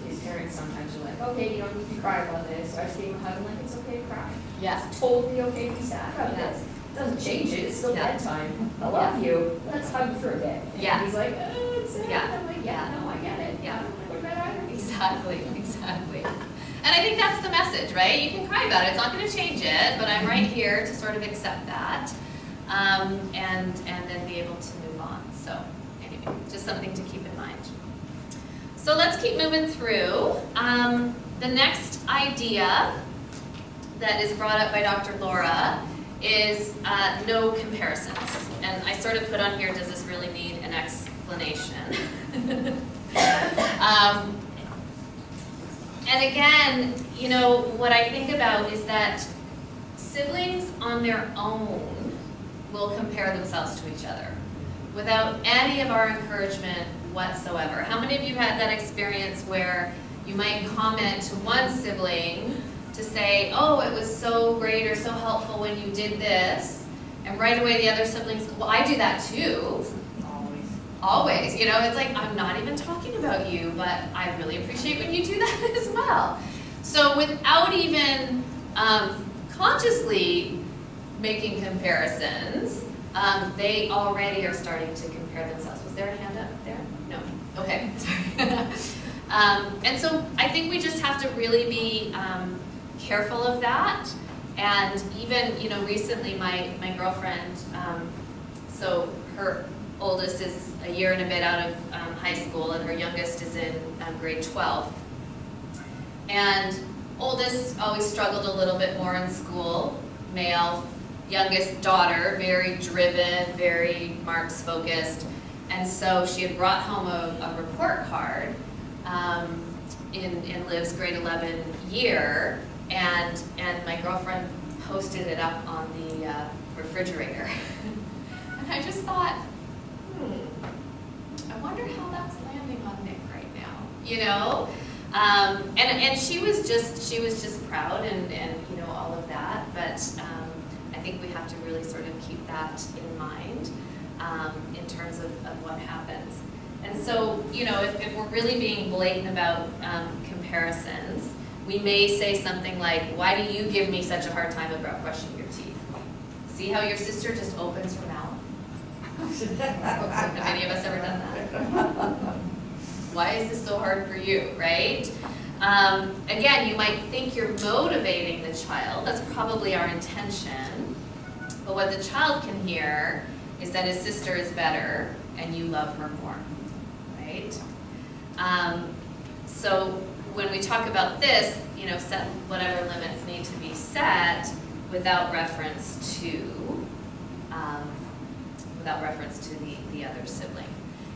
his parents sometimes are like, okay, you don't need to cry about this. So I just gave him a hug, and like, it's okay to cry. Yeah. It's totally okay to be sad about Yeah. this. Doesn't change it, it's still Yeah. bedtime. I love you, let's hug for a bit. Yeah. And he's like, it's sad. Yeah. I'm like, Yeah. no, I get it. Yeah. I don't want to go to bed either. Exactly. And I think that's the message, right? You can cry about it, it's not going to change it, but I'm right here to sort of accept that, and then be able to move on. So anyway, just something to keep in mind. So let's keep moving through. The next idea that is brought up by Dr. Laura is no comparisons. And I sort of put on here, does this really need an explanation? And again, you know, what I think about is that siblings on their own will compare themselves to each other without any of our encouragement whatsoever. How many of you had that experience where you might comment to one sibling to say, oh, it was so great or so helpful when you did this, and right away the other siblings, well, I do that too. Always, you know, it's like, I'm not even talking about you, but I really appreciate when you do that as well. So without even consciously making comparisons, they already are starting to compare themselves. Was there a hand up there? No. Okay, sorry. And so I think we just have to really be careful of that. And even, you know, recently my girlfriend, so her oldest is a year and a bit out of high school, and her youngest is in grade 12. And oldest always struggled a little bit more in school, male. Youngest daughter, very driven, very marks focused. And so she had brought home a report card in Liv's grade 11 year, and my girlfriend posted it up on the refrigerator. And I just thought, I wonder how that's landing on Nick right now, you know? And she was just proud and you know, all of that, but I think we have to really sort of keep that in mind in terms of what happens. And so, you know, if we're really being blatant about comparisons, we may say something like, why do you give me such a hard time about brushing your teeth? See how your sister just opens her mouth? Have any of us ever done that? Why is this so hard for you, right? Again, you might think you're motivating the child. That's probably our intention. But what the child can hear is that his sister is better and you love her more, right? So when we talk about this, you know, set whatever limits need to be set without reference to the other sibling.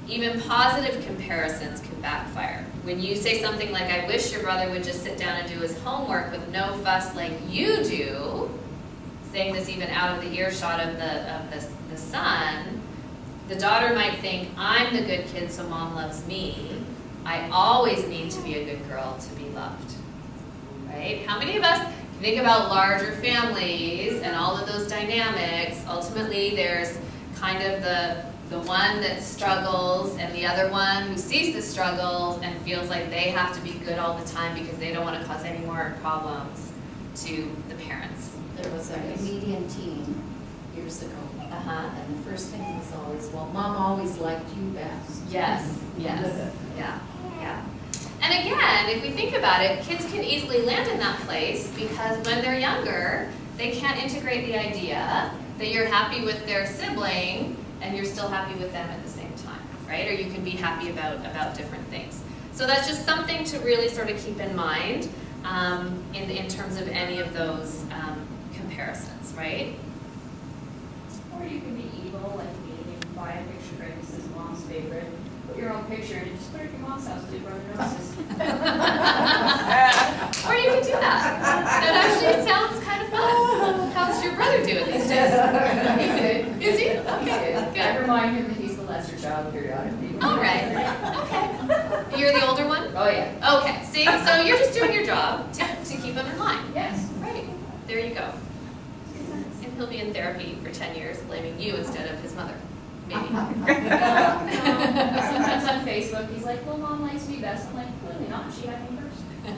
Even positive comparisons can backfire. When you say something like, I wish your brother would just sit down and do his homework with no fuss like you do, saying this even out of the earshot of the son, the daughter might think, I'm the good kid so mom loves me. I always need to be a good girl to be loved, right? How many of us think about larger families and all of those dynamics? Ultimately, there's kind of the one that struggles and the other one who sees the struggles and feels like they have to be good all the time because they don't want to cause any more problems to the parents. There was a median team years ago. And the first thing was always, well, Mom always liked you best. Yes, yes, yeah. And again, if we think about it, kids can easily land in that place because when they're younger, they can't integrate the idea that you're happy with their sibling and you're still happy with them at the same time, right? Or you can be happy about different things. So that's just something to really sort of keep in mind in terms of any of those comparisons, right? Or you can be evil, like me, and buy a picture frame that says mom's favorite, put your own picture, and just put it at your mom's house so your brother notices. Or you can do that. That actually sounds kind of fun. How's your brother doing these days? He's good. Is he? He's Okay, good. I good. remind him that he's the lesser child periodically. All right. Okay. You're the older one? Oh, yeah. Okay. See, so you're just doing your job to keep him in line. Yes. Right. There you go. And he'll be in therapy for 10 years blaming you instead of his mother. Maybe. Sometimes on Facebook, he's like, well, mom likes me best. I'm like, clearly not. She had me first. You're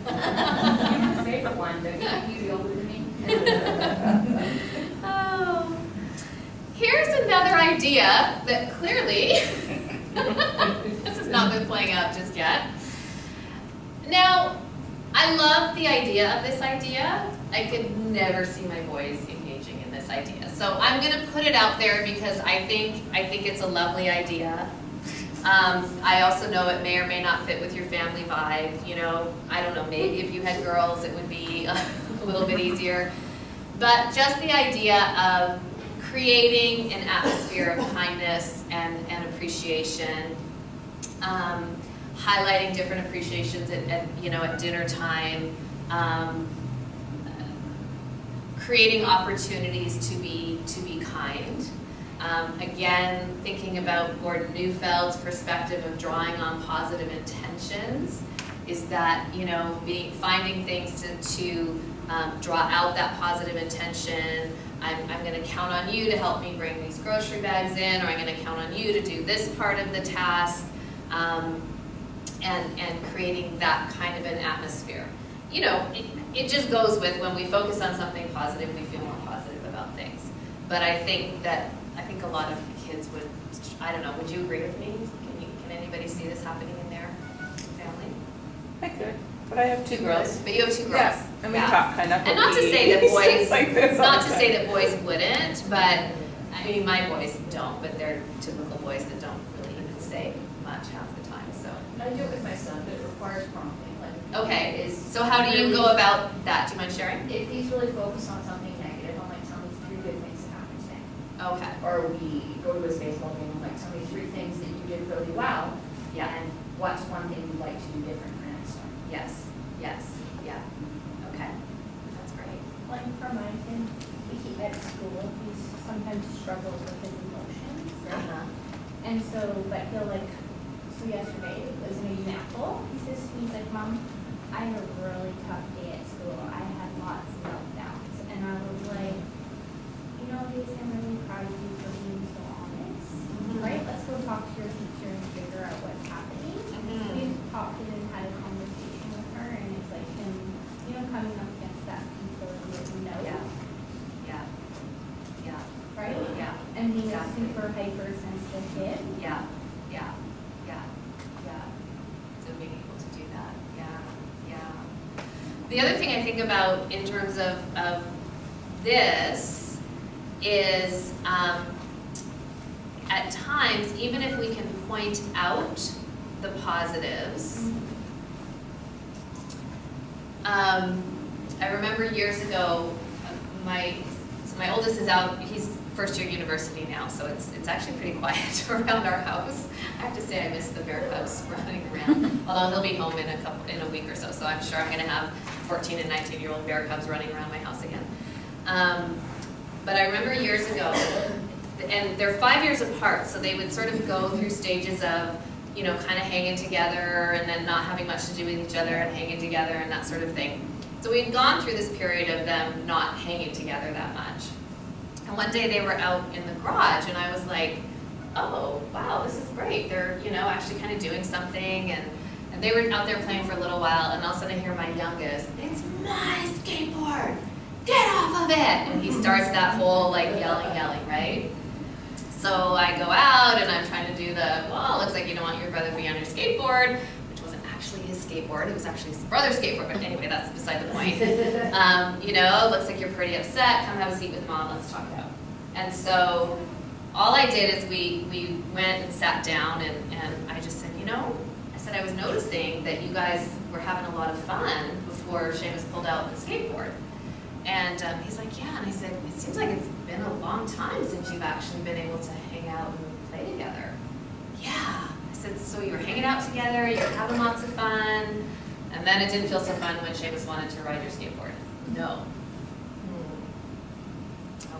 my favorite one. Don't you be older than me? Oh. Here's another idea that clearly this has not been playing out just yet. Now, I love the idea of this idea. I could never see my boys engaging in this idea. So I'm going to put it out there because I think it's a lovely idea. I also know it may or may not fit with your family vibe. You know, I don't know, maybe if you had girls it would be a little bit easier. But just the idea of creating an atmosphere of kindness and appreciation, highlighting different appreciations at dinner time, creating opportunities to be kind. Again, thinking about Gordon Neufeld's perspective of drawing on positive intentions is that, finding things to draw out that positive intention. I'm going to count on you to help me bring these grocery bags in, or I'm going to count on you to do this part of the task, and creating that kind of an atmosphere. It just goes with when we focus on something positive, we feel more positive about things. But I think a lot of kids would, I don't know, would you agree with me? Can anybody see this happening in their family? I could, but I have two girls. But you have two girls. Yeah, and we talk kind of. And not to say that boys, like this all not the to time. say that boys wouldn't, but I mean, my boys don't, but they're typical boys that don't really even say much half the time, so. I do it with my son, but it requires prompting. Like, Okay, is so how do you go about that? Do you mind sharing? if he's really focused on something negative, I'm like, tell me 3 good things that happened today. Okay, Or we go to his baseball game, I'm like, tell me 3 things that you did really well. yeah, And what's one thing you'd like to do different for next time? yes, yeah, okay, that's great. Like for my kid, we keep at school, he sometimes struggles with his emotions. Uh-huh. And so, but he'll so yesterday was an example. He's like, Mom, I had a really tough day at school. I had lots of meltdowns. And I was like, Hayes, I'm really proud of you for being so honest. Right? Let's go talk to your teacher and figure out what's happening. We've talked and had a conversation with her, and it's like him, coming up against that futility of no. Yeah. Right? Yeah. And being a Exactly. super hypersensitive kid. Yeah. So being able to do that, yeah. The other thing I think about in terms of this is at times, even if we can point out the positives, I remember years ago, my oldest is out, he's first year university now, so it's actually pretty quiet around our house. I have to say I miss the bear cubs running around, although he'll be home in a week or so I'm sure I'm going to have 14 and 19-year-old bear cubs running around my house again. But I remember years ago, and they're 5 years apart, so they would sort of go through stages of, kind of hanging together and then not having much to do with each other and hanging together and that sort of thing. So we'd gone through this period of them not hanging together that much. And one day they were out in the garage and I was like, oh, wow, this is great. They're, actually kind of doing something. And they were out there playing for a little while, and all of a sudden I hear my youngest, it's my skateboard, get off of it. And he starts that whole yelling, right? So I go out and I'm trying to do it looks like you don't want your brother to be on your skateboard, which wasn't actually his skateboard, it was actually his brother's skateboard, but anyway, that's beside the point. Looks like you're pretty upset, come have a seat with mom, let's talk it out. And so all I did is we went and sat down and I just said, I was noticing that you guys were having a lot of fun before Seamus pulled out the skateboard. And he's like, yeah, and I said, it seems like it's been a long time since you've actually been able to hang out and play together. Yeah, I said, so you were hanging out together, you were having lots of fun, and then it didn't feel so fun when Seamus wanted to ride your skateboard. No.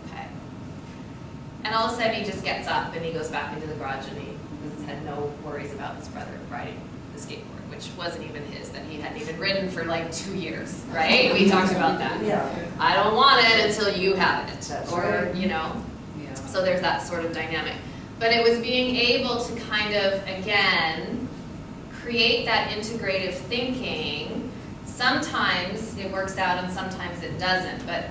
Okay. And all of a sudden he just gets up and he goes back into the garage and he had no worries about his brother riding the skateboard, which wasn't even his, that he hadn't even ridden for 2 years, right? We talked about that. Yeah. I don't want it until you have it. That's or, right. Yeah. So there's that sort of dynamic. But it was being able to kind of, again, create that integrative thinking. Sometimes it works out and sometimes it doesn't. But,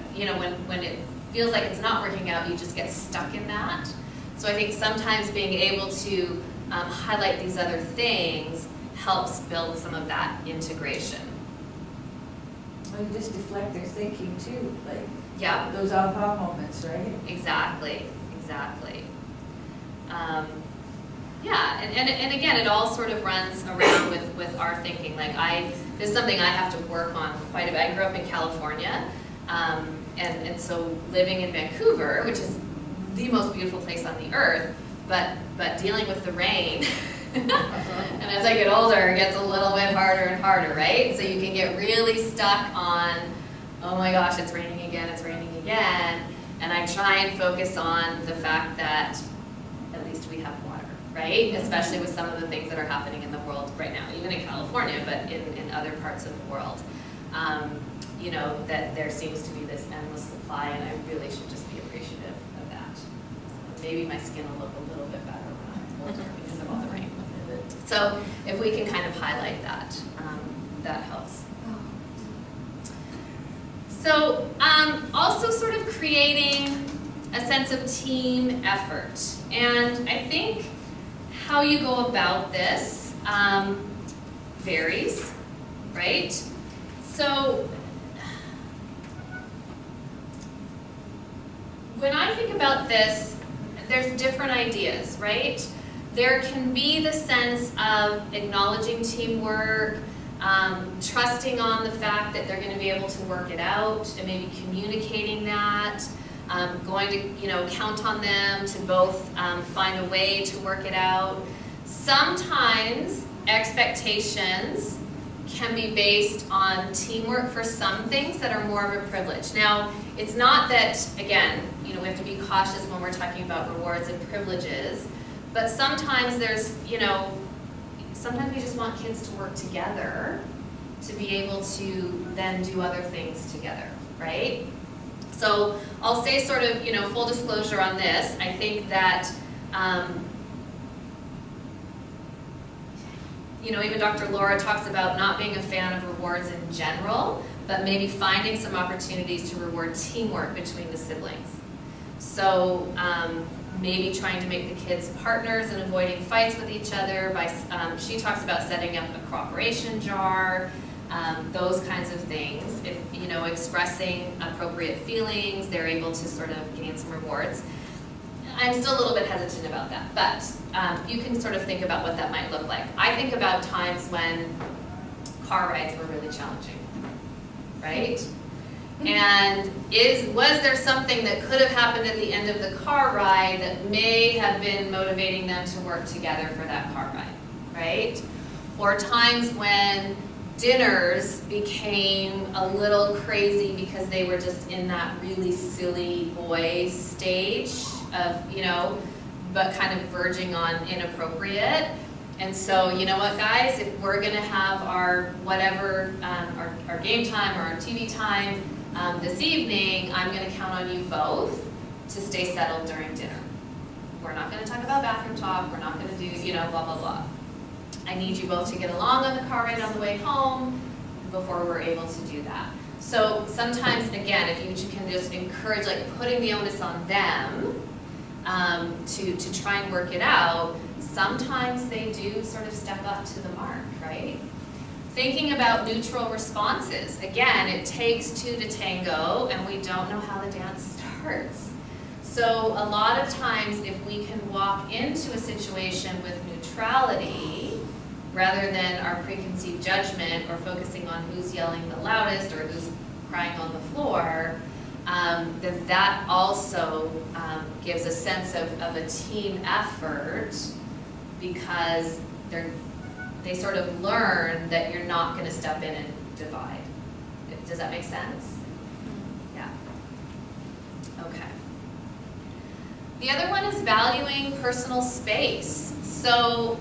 when it feels like it's not working out, you just get stuck in that. So I think sometimes being able to highlight these other things helps build some of that integration. Well, you just deflect their thinking too, Yeah, those aha moments, right? exactly. And again, it all sort of runs around with our thinking. This is something I have to work on quite a bit. I grew up in California, and so living in Vancouver, which is the most beautiful place on the earth, but dealing with the rain, and as I get older, it gets a little bit harder and harder, right? So you can get really stuck on, oh my gosh, it's raining again, and I try and focus on the fact that at least we have water, right? Especially with some of the things that are happening in the world right now, even in California, but in other parts of the world. That there seems to be this endless supply, and I really should just be appreciative of that. Maybe my skin will look a little bit better when I'm older because of all the rain. So if we can kind of highlight that, that helps. So also sort of creating a sense of team effort. And I think how you go about this varies, right? So when I think about this, there's different ideas, right? There can be the sense of acknowledging teamwork, trusting on the fact that they're going to be able to work it out, and maybe communicating that, going to count on them to both find a way to work it out. Sometimes expectations can be based on teamwork for some things that are more of a privilege. Now, it's not that, again, we have to be cautious when we're talking about rewards and privileges, but sometimes there's, sometimes we just want kids to work together to be able to then do other things together, right? So I'll say sort of, full disclosure on this. I think that, even Dr. Laura talks about not being a fan of rewards in general, but maybe finding some opportunities to reward teamwork between the siblings. So maybe trying to make the kids partners and avoiding fights with each other. She talks about setting up a cooperation jar, those kinds of things. If, expressing appropriate feelings, they're able to sort of gain some rewards. I'm still a little bit hesitant about that, but you can sort of think about what that might look like. I think about times when car rides were really challenging, right? And was there something that could have happened at the end of the car ride that may have been motivating them to work together for that car ride, right? Or times when dinners became a little crazy because they were just in that really silly boy stage of, but kind of verging on inappropriate. And so, you know what, guys, if we're gonna have our whatever, our game time or our TV time this evening, I'm gonna count on you both to stay settled during dinner. We're not gonna talk about bathroom talk, we're not gonna do, blah, blah, blah. I need you both to get along on the car ride on the way home before we're able to do that. So sometimes, again, if you can just encourage, like putting the onus on them to try and work it out, sometimes they do sort of step up to the mark, right? Thinking about neutral responses. Again, it takes two to tango, and we don't know how the dance starts. So a lot of times, if we can walk into a situation with neutrality, rather than our preconceived judgment or focusing on who's yelling the loudest or who's crying on the floor, then that also gives a sense of a team effort, because they sort of learn that you're not going to step in and divide. Does that make sense? Yeah. Okay. The other one is valuing personal space. So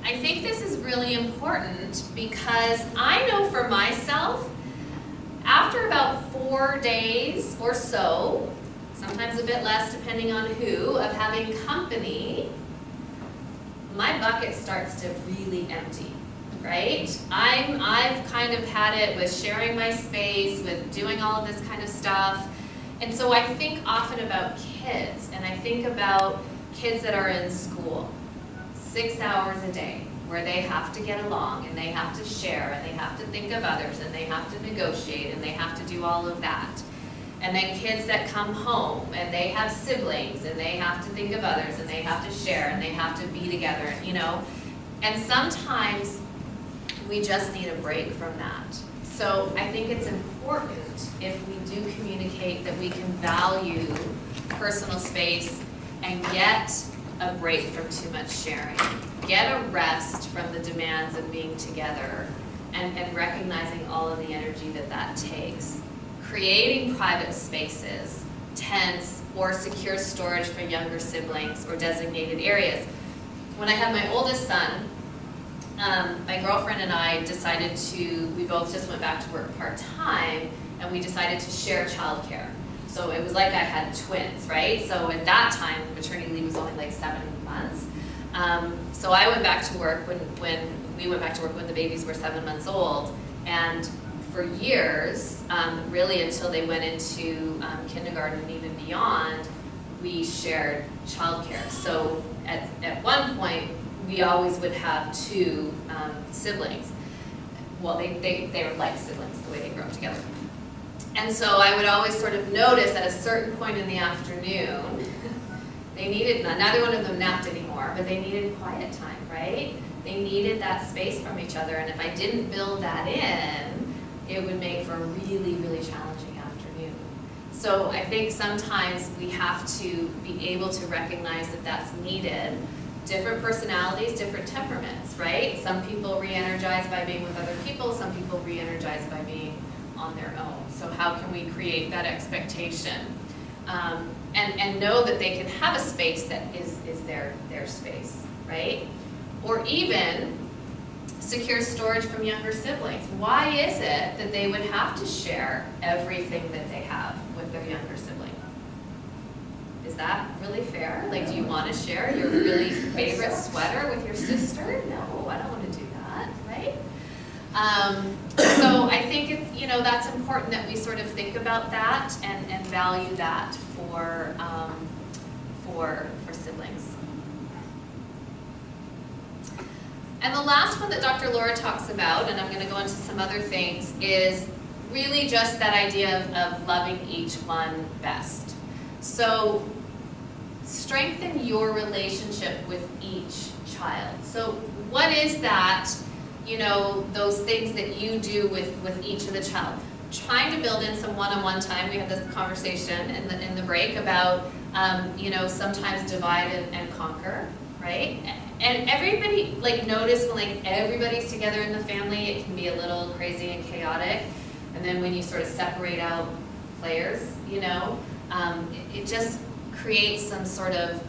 I think this is really important, because I know for myself, after about 4 days or so, sometimes a bit less depending on who, of having company, my bucket starts to really empty, right? I've kind of had it with sharing my space, with doing all of this kind of stuff. And so I think often about kids, and I think about kids that are in school, 6 hours a day, where they have to get along, and they have to share, and they have to think of others, and they have to negotiate, and they have to do all of that. And then kids that come home, and they have siblings, and they have to think of others, and they have to share, and they have to be together, And sometimes we just need a break from that. So I think it's important, if we do communicate, that we can value personal space and get a break from too much sharing. Get a rest from the demands of being together, and recognizing all of the energy that takes. Creating private spaces, tents, or secure storage for younger siblings, or designated areas. When I had my oldest son, my girlfriend and I decided we both just went back to work part-time, and we decided to share childcare. So it was like I had twins, right? So at that time, maternity leave was only like 7 months. So I went back to work when we went back to work when the babies were 7 months old. And for years, really until they went into kindergarten and even beyond, we shared childcare. So at one point, we always would have 2 siblings. Well, they were like siblings, the way they grew up together. And so I would always sort of notice at a certain point in the afternoon, they needed, neither one of them napped anymore, but they needed quiet time, right? They needed that space from each other, and if I didn't build that in, it would make for a really, really challenging afternoon. So I think sometimes we have to be able to recognize that that's needed. Different personalities, different temperaments, right? Some people re-energize by being with other people, some people re-energize by being on their own. So how can we create that expectation? And know that they can have a space that is their space, right? Or even secure storage from younger siblings. Why is it that they would have to share everything that they have with their younger sibling? Is that really fair? Like, do you want to share your really favorite sweater with your sister? No, I don't want to do that, right? So I think it's, that's important that we sort of think about that and value that for siblings. And the last one that Dr. Laura talks about, and I'm going to go into some other things, is really just that idea of loving each one best. So strengthen your relationship with each child. So what is that, those things that you do with each of the child? Trying to build in some one-on-one time. We had this conversation in the break about, sometimes divide and conquer, right? And everybody, notice when, everybody's together in the family, it can be a little crazy and chaotic. And then when you sort of separate out players, it just creates some sort of,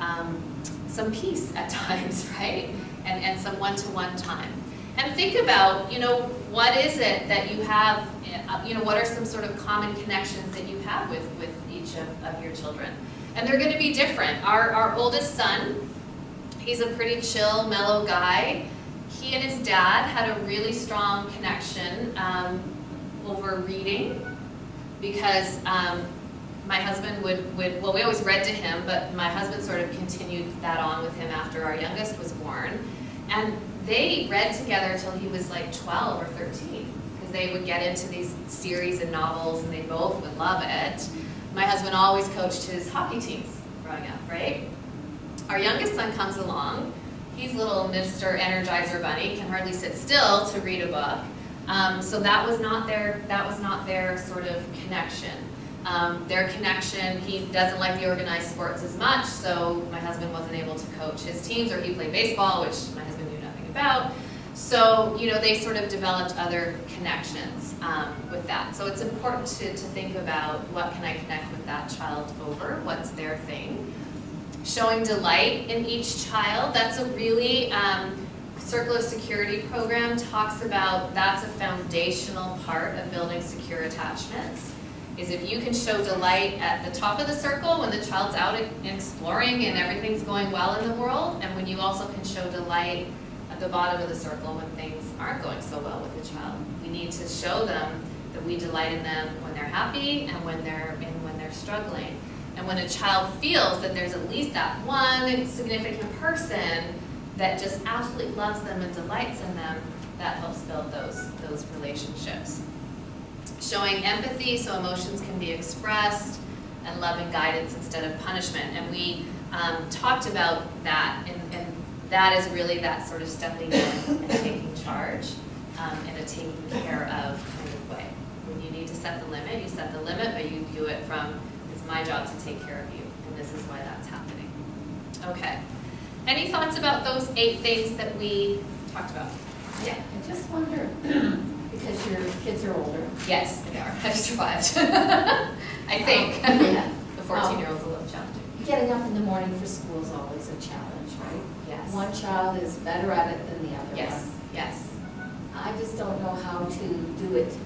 some peace at times, right? And some one-to-one time. And think about, what is it that you have, what are some sort of common connections that you have with each of your children? And they're gonna be different. Our oldest son, he's a pretty chill, mellow guy. He and his dad had a really strong connection over reading, because my husband would, well, we always read to him, but my husband sort of continued that on with him after our youngest was born. And they read together till he was like 12 or 13, because they would get into these series and novels, and they both would love it. My husband always coached his hockey teams growing up, right? Our youngest son comes along. He's little Mr. Energizer Bunny, can hardly sit still to read a book. So that was not their sort of connection. Their connection, he doesn't like the organized sports as much, so my husband wasn't able to coach his teams, or he played baseball, which my husband knew nothing about. So, they sort of developed other connections with that. So it's important to think about, what can I connect with that child over? What's their thing? Showing delight in each child, that's a really, Circle of Security program talks about, that's a foundational part of building secure attachments, is if you can show delight at the top of the circle when the child's out exploring and everything's going well in the world, and when you also can show delight at the bottom of the circle when things aren't going so well with the child. We need to show them that we delight in them when they're happy and when they're struggling. And when a child feels that there's at least that one significant person that just absolutely loves them and delights in them, that helps build those relationships. Showing empathy so emotions can be expressed, and loving guidance instead of punishment. And we talked about that, and that is really that sort of stepping in and taking charge in a taking care of kind of way. When you need to set the limit, you set the limit, but you do it from, it's my job to take care of you, and this is why that's happening. Okay. Any thoughts about those 8 things that we talked about? Yeah. I just wonder, because your kids are older. Yes, they are. I've survived. I think. Yeah. The 14-year-old's a little challenging. Getting up in the morning for school is always a challenge, right? Yes. One child is better at it than the other Yes, one. yes, I just don't know how to do it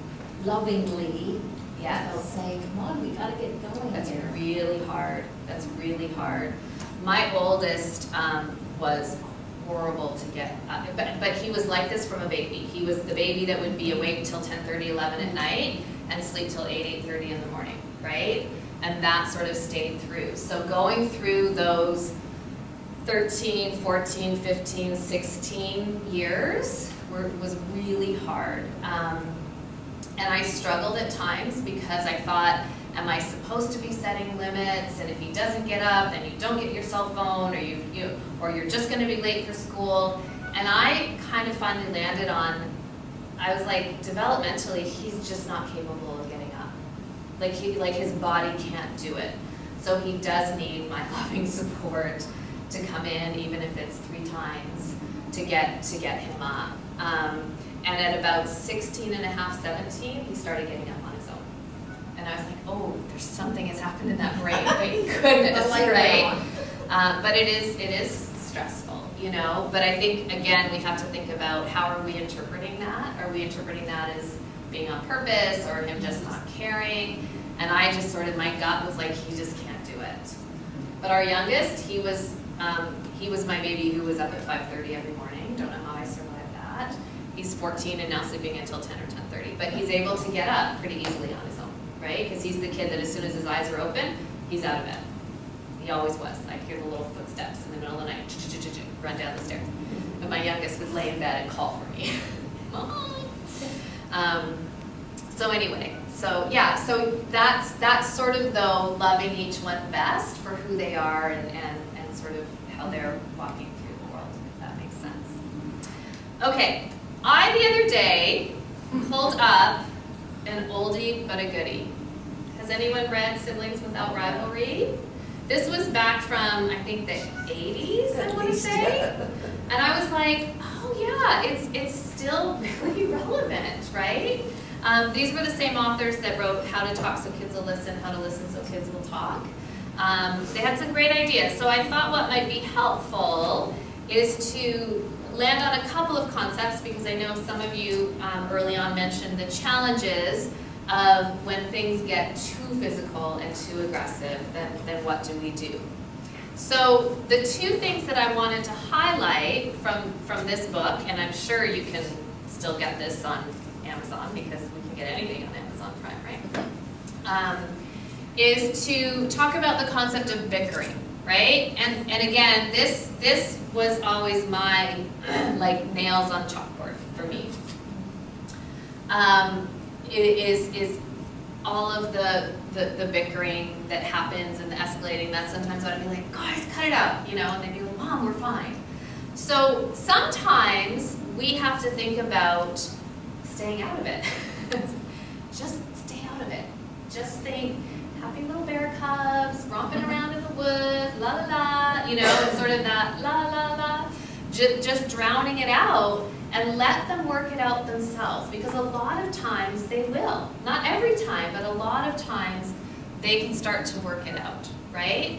lovingly. yes. Without saying, come on, we gotta get going That's here. really hard. That's really hard. My oldest was horrible to get, but he was like this from a baby. He was the baby that would be awake till 10:30, 11 at night and sleep till 8, 8:30 in the morning, right? And that sort of stayed through. So going through those 13, 14, 15, 16 years was really hard. And I struggled at times because I thought, am I supposed to be setting limits? And if he doesn't get up, then you don't get your cell phone, or you're just going to be late for school. And I kind of finally landed on, I was like, developmentally, he's just not capable of getting up. Like his body can't do it. So he does need my loving support to come in, even if it's 3 times, to get him up. And at about 16 and a half, 17, he started getting up on his own. And I was like, oh, there's something has happened in that brain. Thank goodness, right? But it is stressful, But I think, again, we have to think about, how are we interpreting that? Are we interpreting that as being on purpose, or him just not caring? And I just sort of, my gut was like, he just can't do it. But our youngest, he was my baby who was up at 5:30 every morning. Don't know how I survived that. He's 14 and now sleeping until 10 or 10:30. But he's able to get up pretty easily on his own, right? Because he's the kid that as soon as his eyes are open, he's out of bed. He always was. I'd hear the little footsteps in the middle of the night, run down the stairs. And my youngest would lay in bed and call for me. Mom. So anyway, so that's sort of, though, loving each one best for who they are and sort of how they're walking through the world, if that makes sense. Okay, I the other day pulled up an oldie but a goodie. Has anyone read Siblings Without Rivalry? This was back from, I think, the 80s, I want to say. And I was like, oh yeah, it's still really relevant, right? These were the same authors that wrote How to Talk So Kids Will Listen, How to Listen So Kids Will Talk. They had some great ideas. So I thought what might be helpful is to land on a couple of concepts, because I know some of you early on mentioned the challenges of when things get too physical and too aggressive, then what do we do? So the two things that I wanted to highlight from this book, and I'm sure you can still get this on Amazon because we can get anything on Amazon Prime, right? Is to talk about the concept of bickering, right? And again, this was always my like nails on chalkboard for me. It is all of the bickering that happens and the escalating that sometimes I'd be like, guys, cut it out, you know, and they'd be like, Mom, we're fine. So sometimes we have to think about staying out of it. Just stay out of it. Just think, happy little bear cubs, romping around in the woods, la la la, you know, it's sort of that la la la, just drowning it out and let them work it out themselves, because a lot of times they will. Not every time, but a lot of times they can start to work it out, right?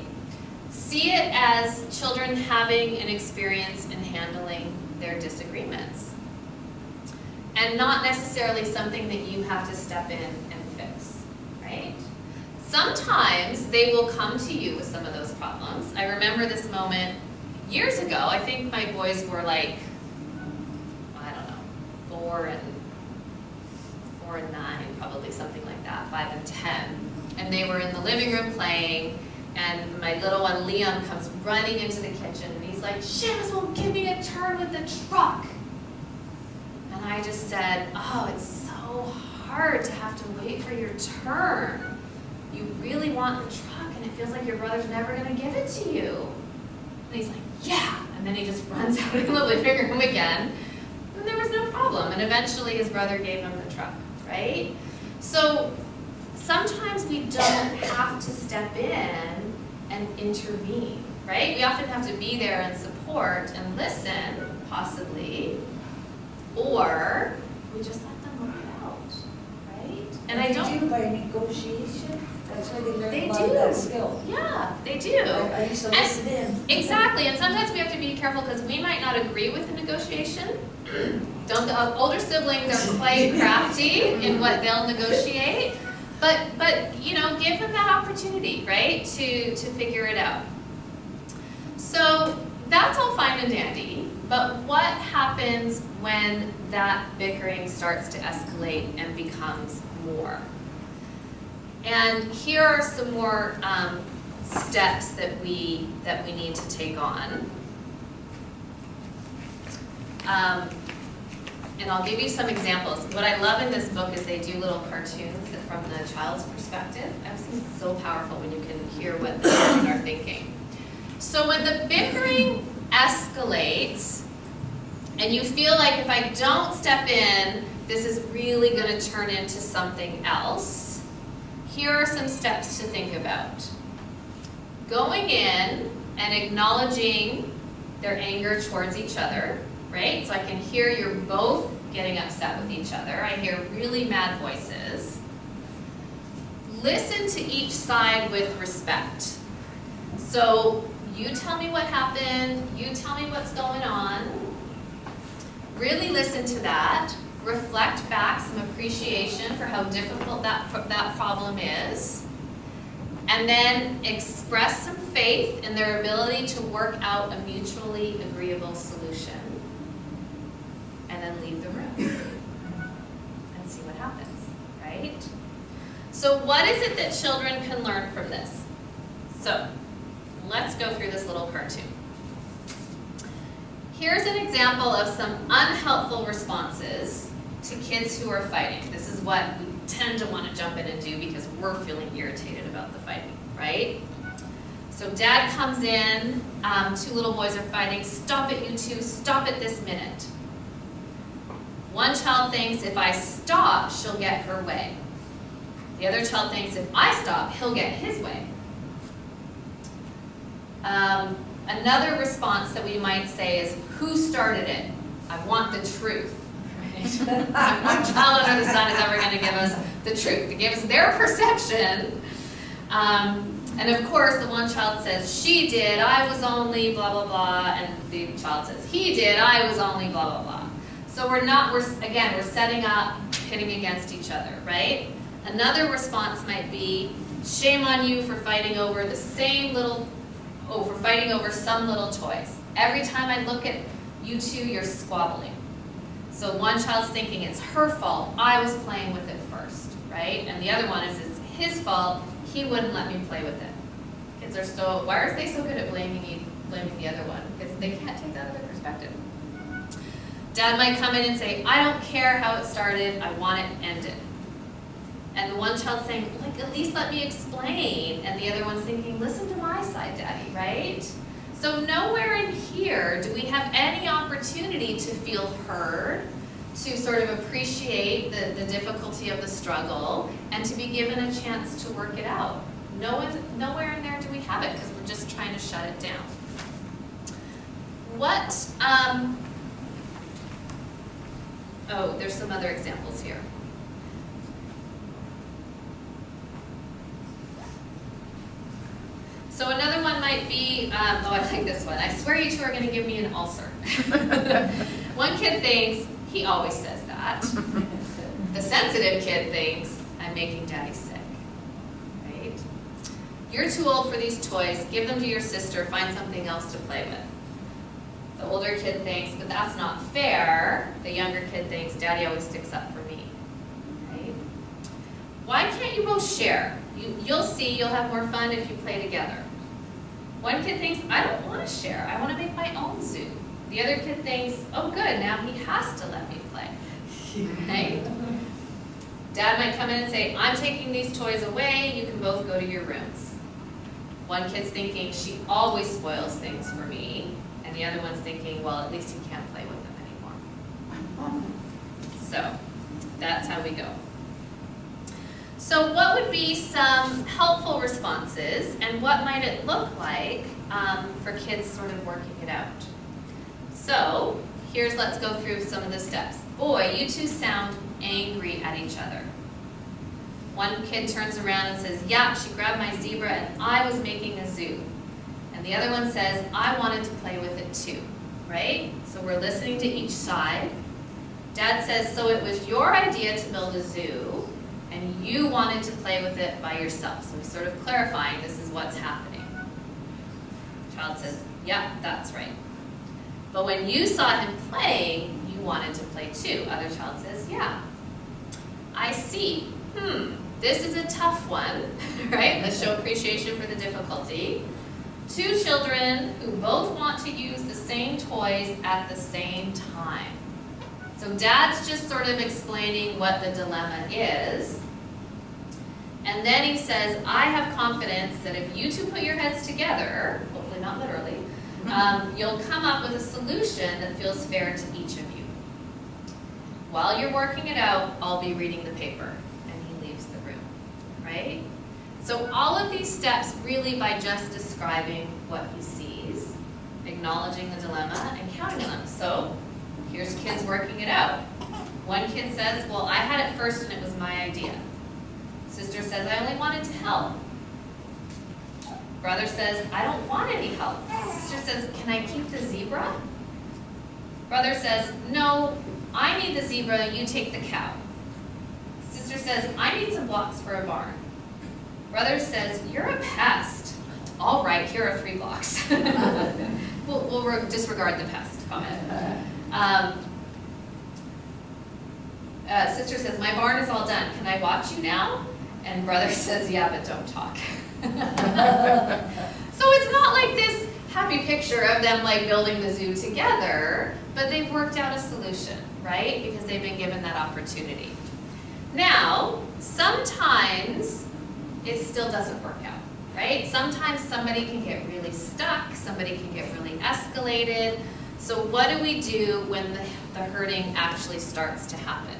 See it as children having an experience in handling their disagreements, and not necessarily something that you have to step in and fix, right? Sometimes they will come to you with some of those problems. I remember this moment years ago. I think my boys were like, I don't know, 4 and 9, probably something like that, 5 and 10. And they were in the living room playing, and my little one, Liam, comes running into the kitchen, and he's like, Seamus won't give me a turn with the truck. And I just said, oh, it's so hard to have to wait for your turn. You really want the truck, and it feels like your brother's never going to give it to you. And he's like, yeah. And then he just runs out in the living room again. And there was no problem. And eventually his brother gave him the truck, right? So sometimes we don't have to step in and intervene, right? We often have to be there and support and listen, possibly, or we just let them work it out, right? And I don't. They do by negotiation. That's why they learn They a lot of do. that skill. Yeah, they do. I used to listen in. Exactly, and sometimes we have to be careful because we might not agree with the negotiation. Don't the older siblings are quite crafty in what they'll negotiate, but you know, give them that opportunity, right, to figure it out. So that's all fine and dandy, but what happens when that bickering starts to escalate and becomes more? And here are some more steps that we need to take on. And I'll give you some examples. What I love in this book is they do little cartoons from the child's perspective. I've seen it's so powerful when you can hear what the kids are thinking. So when the bickering escalates, and you feel like if I don't step in, this is really going to turn into something else, here are some steps to think about. Going in and acknowledging their anger towards each other, right? So I can hear you're both getting upset with each other. I hear really mad voices. Listen to each side with respect. So you tell me what happened, you tell me what's going on. Really listen to that. Reflect back some appreciation for how difficult that problem is. And then express some faith in their ability to work out a mutually agreeable solution. And then leave the room and see what happens, right? So what is it that children can learn from this? So let's go through this little cartoon. Here's an example of some unhelpful responses to kids who are fighting. This is what we tend to want to jump in and do because we're feeling irritated about the fighting, right? So dad comes in, 2 little boys are fighting. Stop it, you two, stop it this minute. One child thinks if I stop, she'll get her way. The other child thinks if I stop, he'll get his way. Another response that we might say is, who started it? I want the truth. Right? No child under the sun is ever going to give us the truth. They give us their perception. And of course, the one child says, she did, I was only blah, blah, blah. And the child says, he did, I was only blah, blah, blah. So we're setting up, pitting against each other, right? Another response might be, shame on you for fighting over fighting over some little toys. Every time I look at you two, you're squabbling. So one child's thinking it's her fault, I was playing with it first, right? And the other one is it's his fault, he wouldn't let me play with it. Kids are why are they so good at blaming the other one? Because they can't take that other perspective. Dad might come in and say, I don't care how it started, I want it ended. And the one child's saying, like, at least let me explain. And the other one's thinking, listen to my side, Daddy, right? So nowhere in here do we have any opportunity to feel heard, to sort of appreciate the difficulty of the struggle, and to be given a chance to work it out. Nowhere in there do we have it, because we're just trying to shut it down. There's some other examples here. So another one might be, I like this one. I swear you two are going to give me an ulcer. One kid thinks, he always says that. The sensitive kid thinks, I'm making Daddy sick. Right? You're too old for these toys. Give them to your sister. Find something else to play with. The older kid thinks, but that's not fair. The younger kid thinks, Daddy always sticks up for me. Right? Why can't you both share? You'll see you'll have more fun if you play together. One kid thinks, I don't want to share. I want to make my own zoo. The other kid thinks, oh good, now he has to let me play. Right? Dad might come in and say, I'm taking these toys away. You can both go to your rooms. One kid's thinking, she always spoils things for me. And the other one's thinking, well, at least he can't play with them anymore. So that's how we go. So what would be some helpful responses, and what might it look like for kids sort of working it out? So let's go through some of the steps. Boy, you two sound angry at each other. One kid turns around and says, yeah, she grabbed my zebra and I was making a zoo. And the other one says, I wanted to play with it too, right? So we're listening to each side. Dad says, so it was your idea to build a zoo, and you wanted to play with it by yourself. So he's sort of clarifying this is what's happening. Child says, yeah, that's right. But when you saw him playing, you wanted to play too. Other child says, yeah. I see. This is a tough one, right? Let's show appreciation for the difficulty. Two children who both want to use the same toys at the same time. So Dad's just sort of explaining what the dilemma is. And then he says, I have confidence that if you two put your heads together, hopefully not literally, you'll come up with a solution that feels fair to each of you. While you're working it out, I'll be reading the paper. And he leaves the room, right? So all of these steps really by just describing what he sees, acknowledging the dilemma, and counting them. So here's kids working it out. One kid says, well, I had it first and it was my idea. Sister says, I only wanted to help. Brother says, I don't want any help. Sister says, can I keep the zebra? Brother says, no, I need the zebra, you take the cow. Sister says, I need some blocks for a barn. Brother says, you're a pest. All right, here are 3 blocks. We'll disregard the pest comment. Sister says, my barn is all done. Can I watch you now? And brother says, yeah, but don't talk. So it's not like this happy picture of them like building the zoo together, but they've worked out a solution, right? Because they've been given that opportunity. Now, sometimes it still doesn't work out, right? Sometimes somebody can get really stuck, somebody can get really escalated. So what do we do when the hurting actually starts to happen?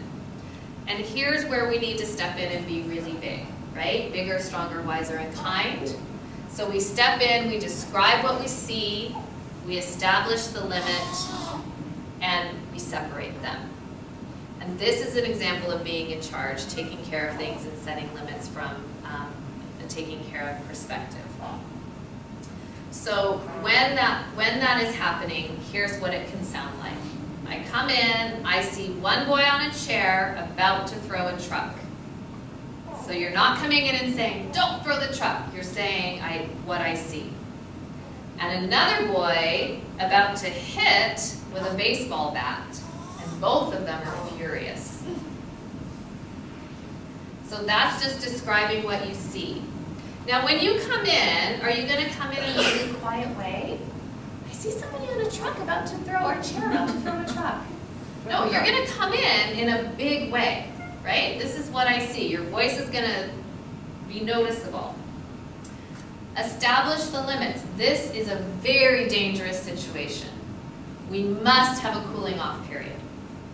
And here's where we need to step in and be really big, right? Bigger, stronger, wiser, and kind. So we step in, we describe what we see, we establish the limit, and we separate them. And this is an example of being in charge, taking care of things and setting limits from and taking care of perspective. So when that is happening, here's what it can sound like. I come in, I see one boy on a chair about to throw a truck. So you're not coming in and saying, don't throw the truck. You're saying, what I see. And another boy about to hit with a baseball bat. And both of them are furious. So that's just describing what you see. Now when you come in, are you going to come in a really quiet way? I see somebody on a truck about to throw, or a chair about to throw a truck. No, you're going to come in a big way, right? This is what I see. Your voice is going to be noticeable. Establish the limits. This is a very dangerous situation. We must have a cooling off period,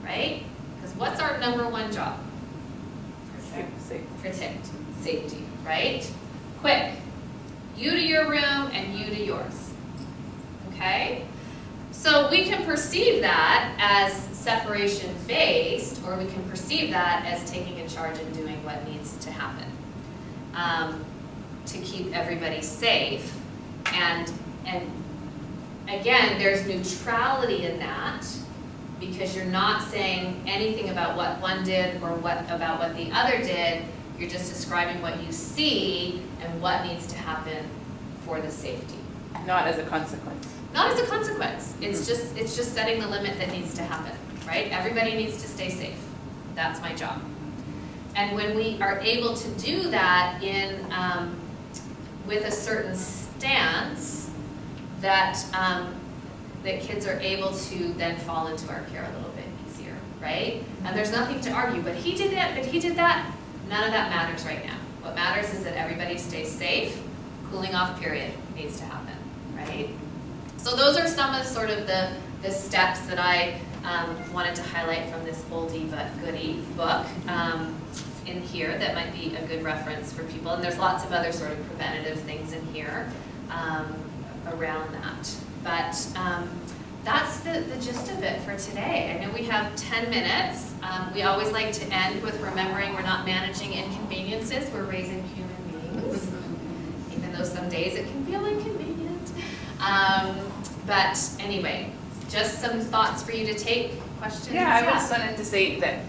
right? Because what's our number one job? Protect safety, right? Quick. You to your room and you to yours. Okay? So we can perceive that as separation based, or we can perceive that as taking in charge and doing what needs to happen to keep everybody safe. And again, there's neutrality in that, because you're not saying anything about what one did or about what the other did. You're just describing what you see and what needs to happen for the safety. Not as a consequence. Not as a consequence. It's just setting the limit that needs to happen, right? Everybody needs to stay safe. That's my job. And when we are able to do that with a certain stance, that kids are able to then fall into our care a little bit easier, right? And there's nothing to argue, but he did that, but he did that. None of that matters right now. What matters is that everybody stays safe. Cooling off period needs to happen, right? So those are some of sort of the steps that I wanted to highlight from this oldie but goodie book in here that might be a good reference for people. And there's lots of other sort of preventative things in here around that. But that's the gist of it for today. I know we have 10 minutes. We always like to end with remembering we're not managing inconveniences, we're raising human beings. Even though some days it can feel inconvenient. But anyway, just some thoughts for you to take. Questions? Yeah, I just wanted to say that,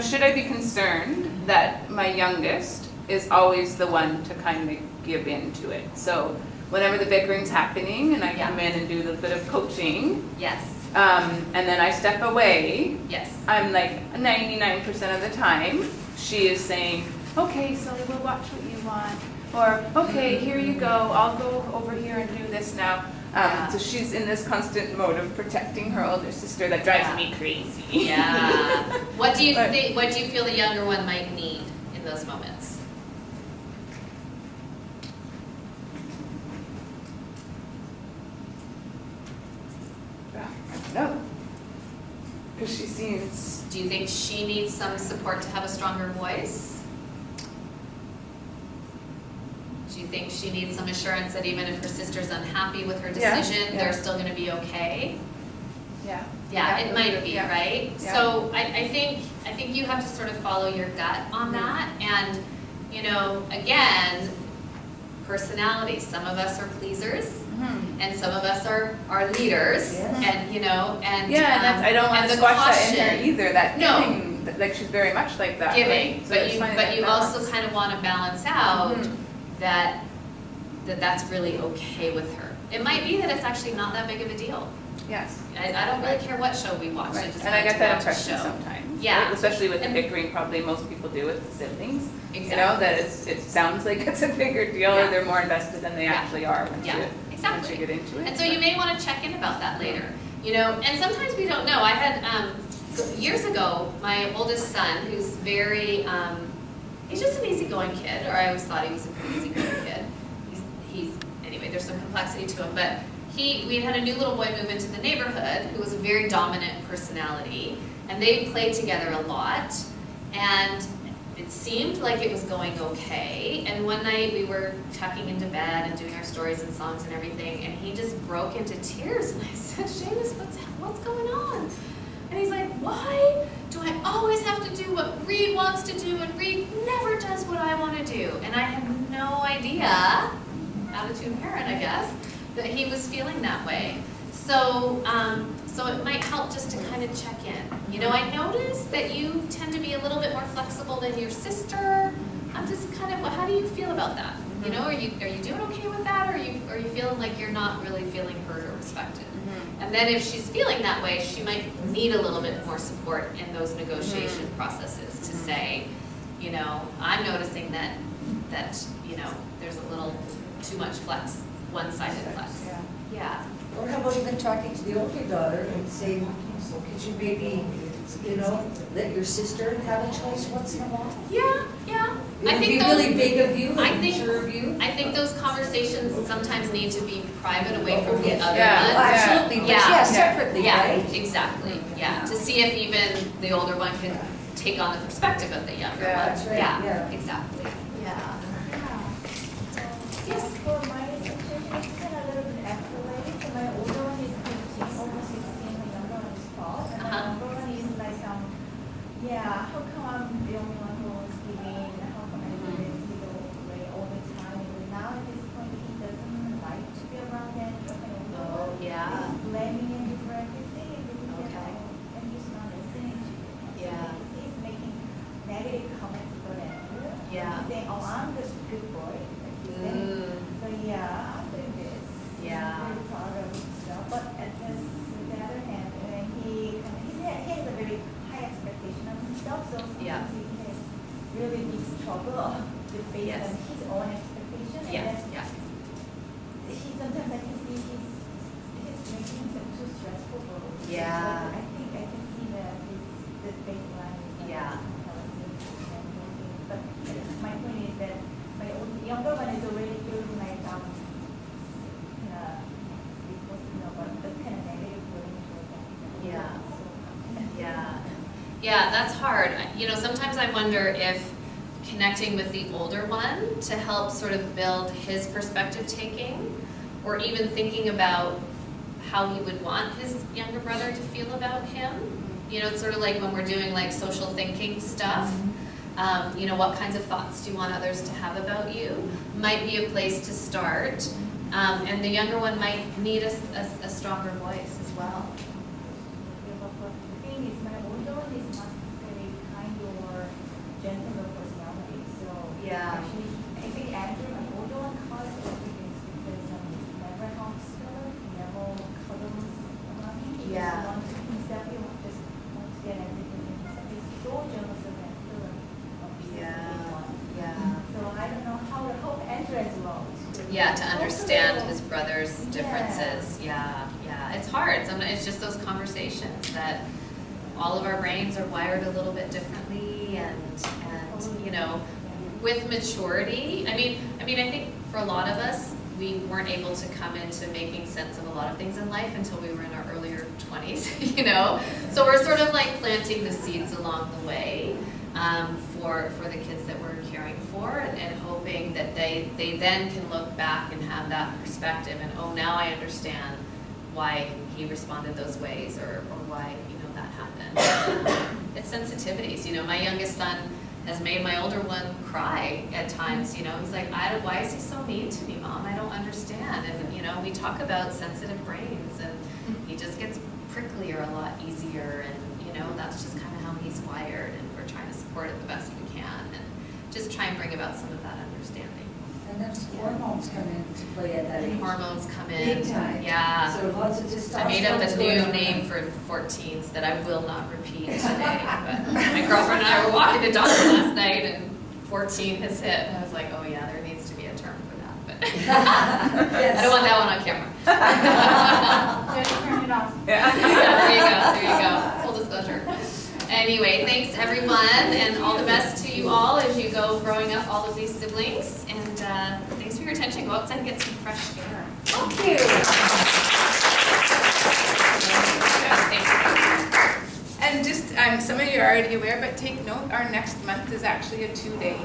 should I be concerned that my youngest is always the one to kind of give in to it? So whenever the bickering's happening and I come in and do a little bit of coaching, Yes. and then I step away, Yes. I'm like 99% of the time, she is saying, okay, so we'll watch what you want. Or, okay, here you go, I'll go over here and do this now. So she's in this constant mode of protecting her older sister that drives me crazy. Yeah. What do you think? What do you feel the younger one might need in those moments? I don't know. Because she seems... Do you think she needs some support to have a stronger voice? Do you think she needs some assurance that even if her sister's unhappy with her decision, they're still going to be okay? Yeah, it might be, right? Yeah. So I think you have to sort of follow your gut on that. And, again, personality. Some of us are pleasers, and some of us are leaders, and I don't want to squash that in her either. That giving, like she's very much like that. Giving, right? So but you also kind of want to balance out that's really okay with her. It might be that it's actually not that big of a deal. Yes. I don't really care what show we watch. Right. I just And I like get to that watch a impression show. sometimes. Yeah. Right? Especially with the bickering, probably most people do with the siblings. Exactly. That it sounds like it's a bigger deal, or they're more invested than they actually are once you get into it. And so you may want to check in about that later. And sometimes we don't know. I had years ago, my oldest son, who's very he's just an easygoing kid, or I always thought he was a pretty easygoing kid. Anyway, there's some complexity to him, but we had a new little boy move into the neighborhood who was a very dominant personality, and they played together a lot, and it seemed like it was going okay. And one night we were tucking into bed and doing our stories and songs and everything, and he just broke into tears, and I said, Seamus, what's going on? And he's like, why do I always have to do what Reed wants to do, and Reed never does what I want to do? And I had no idea, attitude parent, I guess, that he was feeling that way. So, so it might help just to kind of check in. You know, I noticed that you tend to be a little bit more flexible than your sister. I'm just kind of, well, how do you feel about that? You know, are you doing okay with that, or are you feeling like you're not really feeling heard or respected? And then if she's feeling that way, she might need a little bit more support in those negotiation processes to say, you know, I'm noticing that you know, there's a little too much flex, one-sided flex. Yeah. Yeah. Or how about even talking to the older daughter and saying, could you maybe, you know, let your sister have a choice once in a while? Yeah, yeah. It would be really big of you I and think- sure of you. I think those conversations sometimes need to be private away from the other Yeah. one. Absolutely, but Yeah. yeah, separately, Yeah, right? exactly, yeah, to see if even the older one can take on the perspective of the younger Yeah, one. that's right, yeah. Exactly, yeah. Yes. For my situation, it's kind of a little bit escalated. So my older one is 15, almost 16, my younger one is 12. And my younger one is like, yeah, how come I'm the only one who is giving? How come everybody is away all the time? And now at this point, he doesn't like to be around any of my older Oh, one. yeah. He's blaming me for everything. And Okay. and he's not listening to me. So Yeah. he's making negative comments about Andrew. Yeah. He's saying, oh, I'm the good boy. Like he's saying. So yeah, I'm doing this. Yeah. I'm very proud of himself. But at this, on the other hand, he has a very high expectation of himself. So Yeah. sometimes he has really big struggle based Yes. on his own expectation. Yeah, And then yeah, sometimes I can see he's making himself too stressful for him. Yeah. I think I can see that the baseline is not Yeah. healthy and healthy. But my point is that my younger one is already feeling like because but the kind of negative feeling towards that. Yeah. So, yeah. Yeah, that's hard. You know, sometimes I wonder if connecting with the older one to help sort of build his perspective taking, or even thinking about how he would want his younger brother to feel about him. You know, it's sort of like when we're doing like social thinking stuff. You know, what kinds of thoughts do you want others to have about you? Might be a place to start. And the younger one might need a stronger voice as well. but the thing is, my older one is not very kind or gentle of personality. So Yeah. actually, I think Andrew, my older one, caused everything because never helps her, never cuddles around him. He Yeah. just wants himself. He just wants to get everything himself. He's so jealous of Andrew. Yeah. So I don't know how to help Andrew as well. Yeah, to understand Also, his brother's differences. Yeah, yeah. It's hard. Sometimes it's just those conversations that all of our brains are wired a little bit differently, and you know, with maturity. I mean, I think for a lot of us, we weren't able to come into making sense of a lot of things in life until we were in our earlier 20s. You know, so we're sort of like planting the seeds along the way. For the kids that we're caring for, and hoping that they then can look back and have that perspective and, oh, now I understand why he responded those ways, or why, you know, that happened. It's sensitivities. You know, my youngest son has made my older one cry at times. You know, he's like, why is he so mean to me, Mom? I don't understand. And, you know, we talk about sensitive brains, and he just gets pricklier a lot easier, and, you know, that's just kind of how he's wired, and we're trying to support it the best we can, and just try and bring about some of that understanding. And then hormones come into play at that age. Hormones come in. Big time. Yeah. So lots of testosterone. I made up a new name for 14s that I will not repeat today, but my girlfriend and I were walking the dog last night, and 14 has hit, and I was like, oh yeah, there needs to be a term for that, but I don't want that one on camera. Just turn it off. Yeah, there you go, full disclosure. Anyway, thanks everyone, and all the best to you all as you go growing up all of these siblings, and thanks for your attention. Go outside and get some fresh air. Thank you. Thanks. And just, some of you are already aware, but take note, our next month is actually a 2-day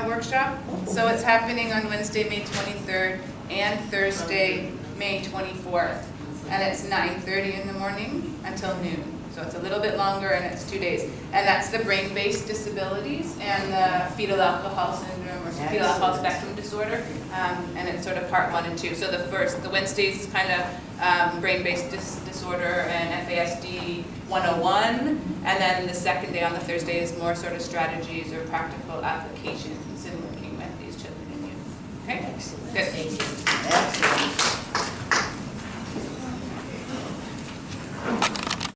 workshop. So it's happening on Wednesday, May 23rd, and Thursday, May 24th. And it's 9:30 in the morning until noon. So it's a little bit longer and it's 2 days. And that's the brain-based disabilities and the fetal alcohol syndrome or fetal alcohol spectrum disorder. And it's sort of part 1 and 2. So the Wednesday's kind of brain-based disorder and FASD 101. And then the second day on the Thursday is more sort of strategies or practical applications in working with these children and youth. Okay? Excellent. Good. Excellent.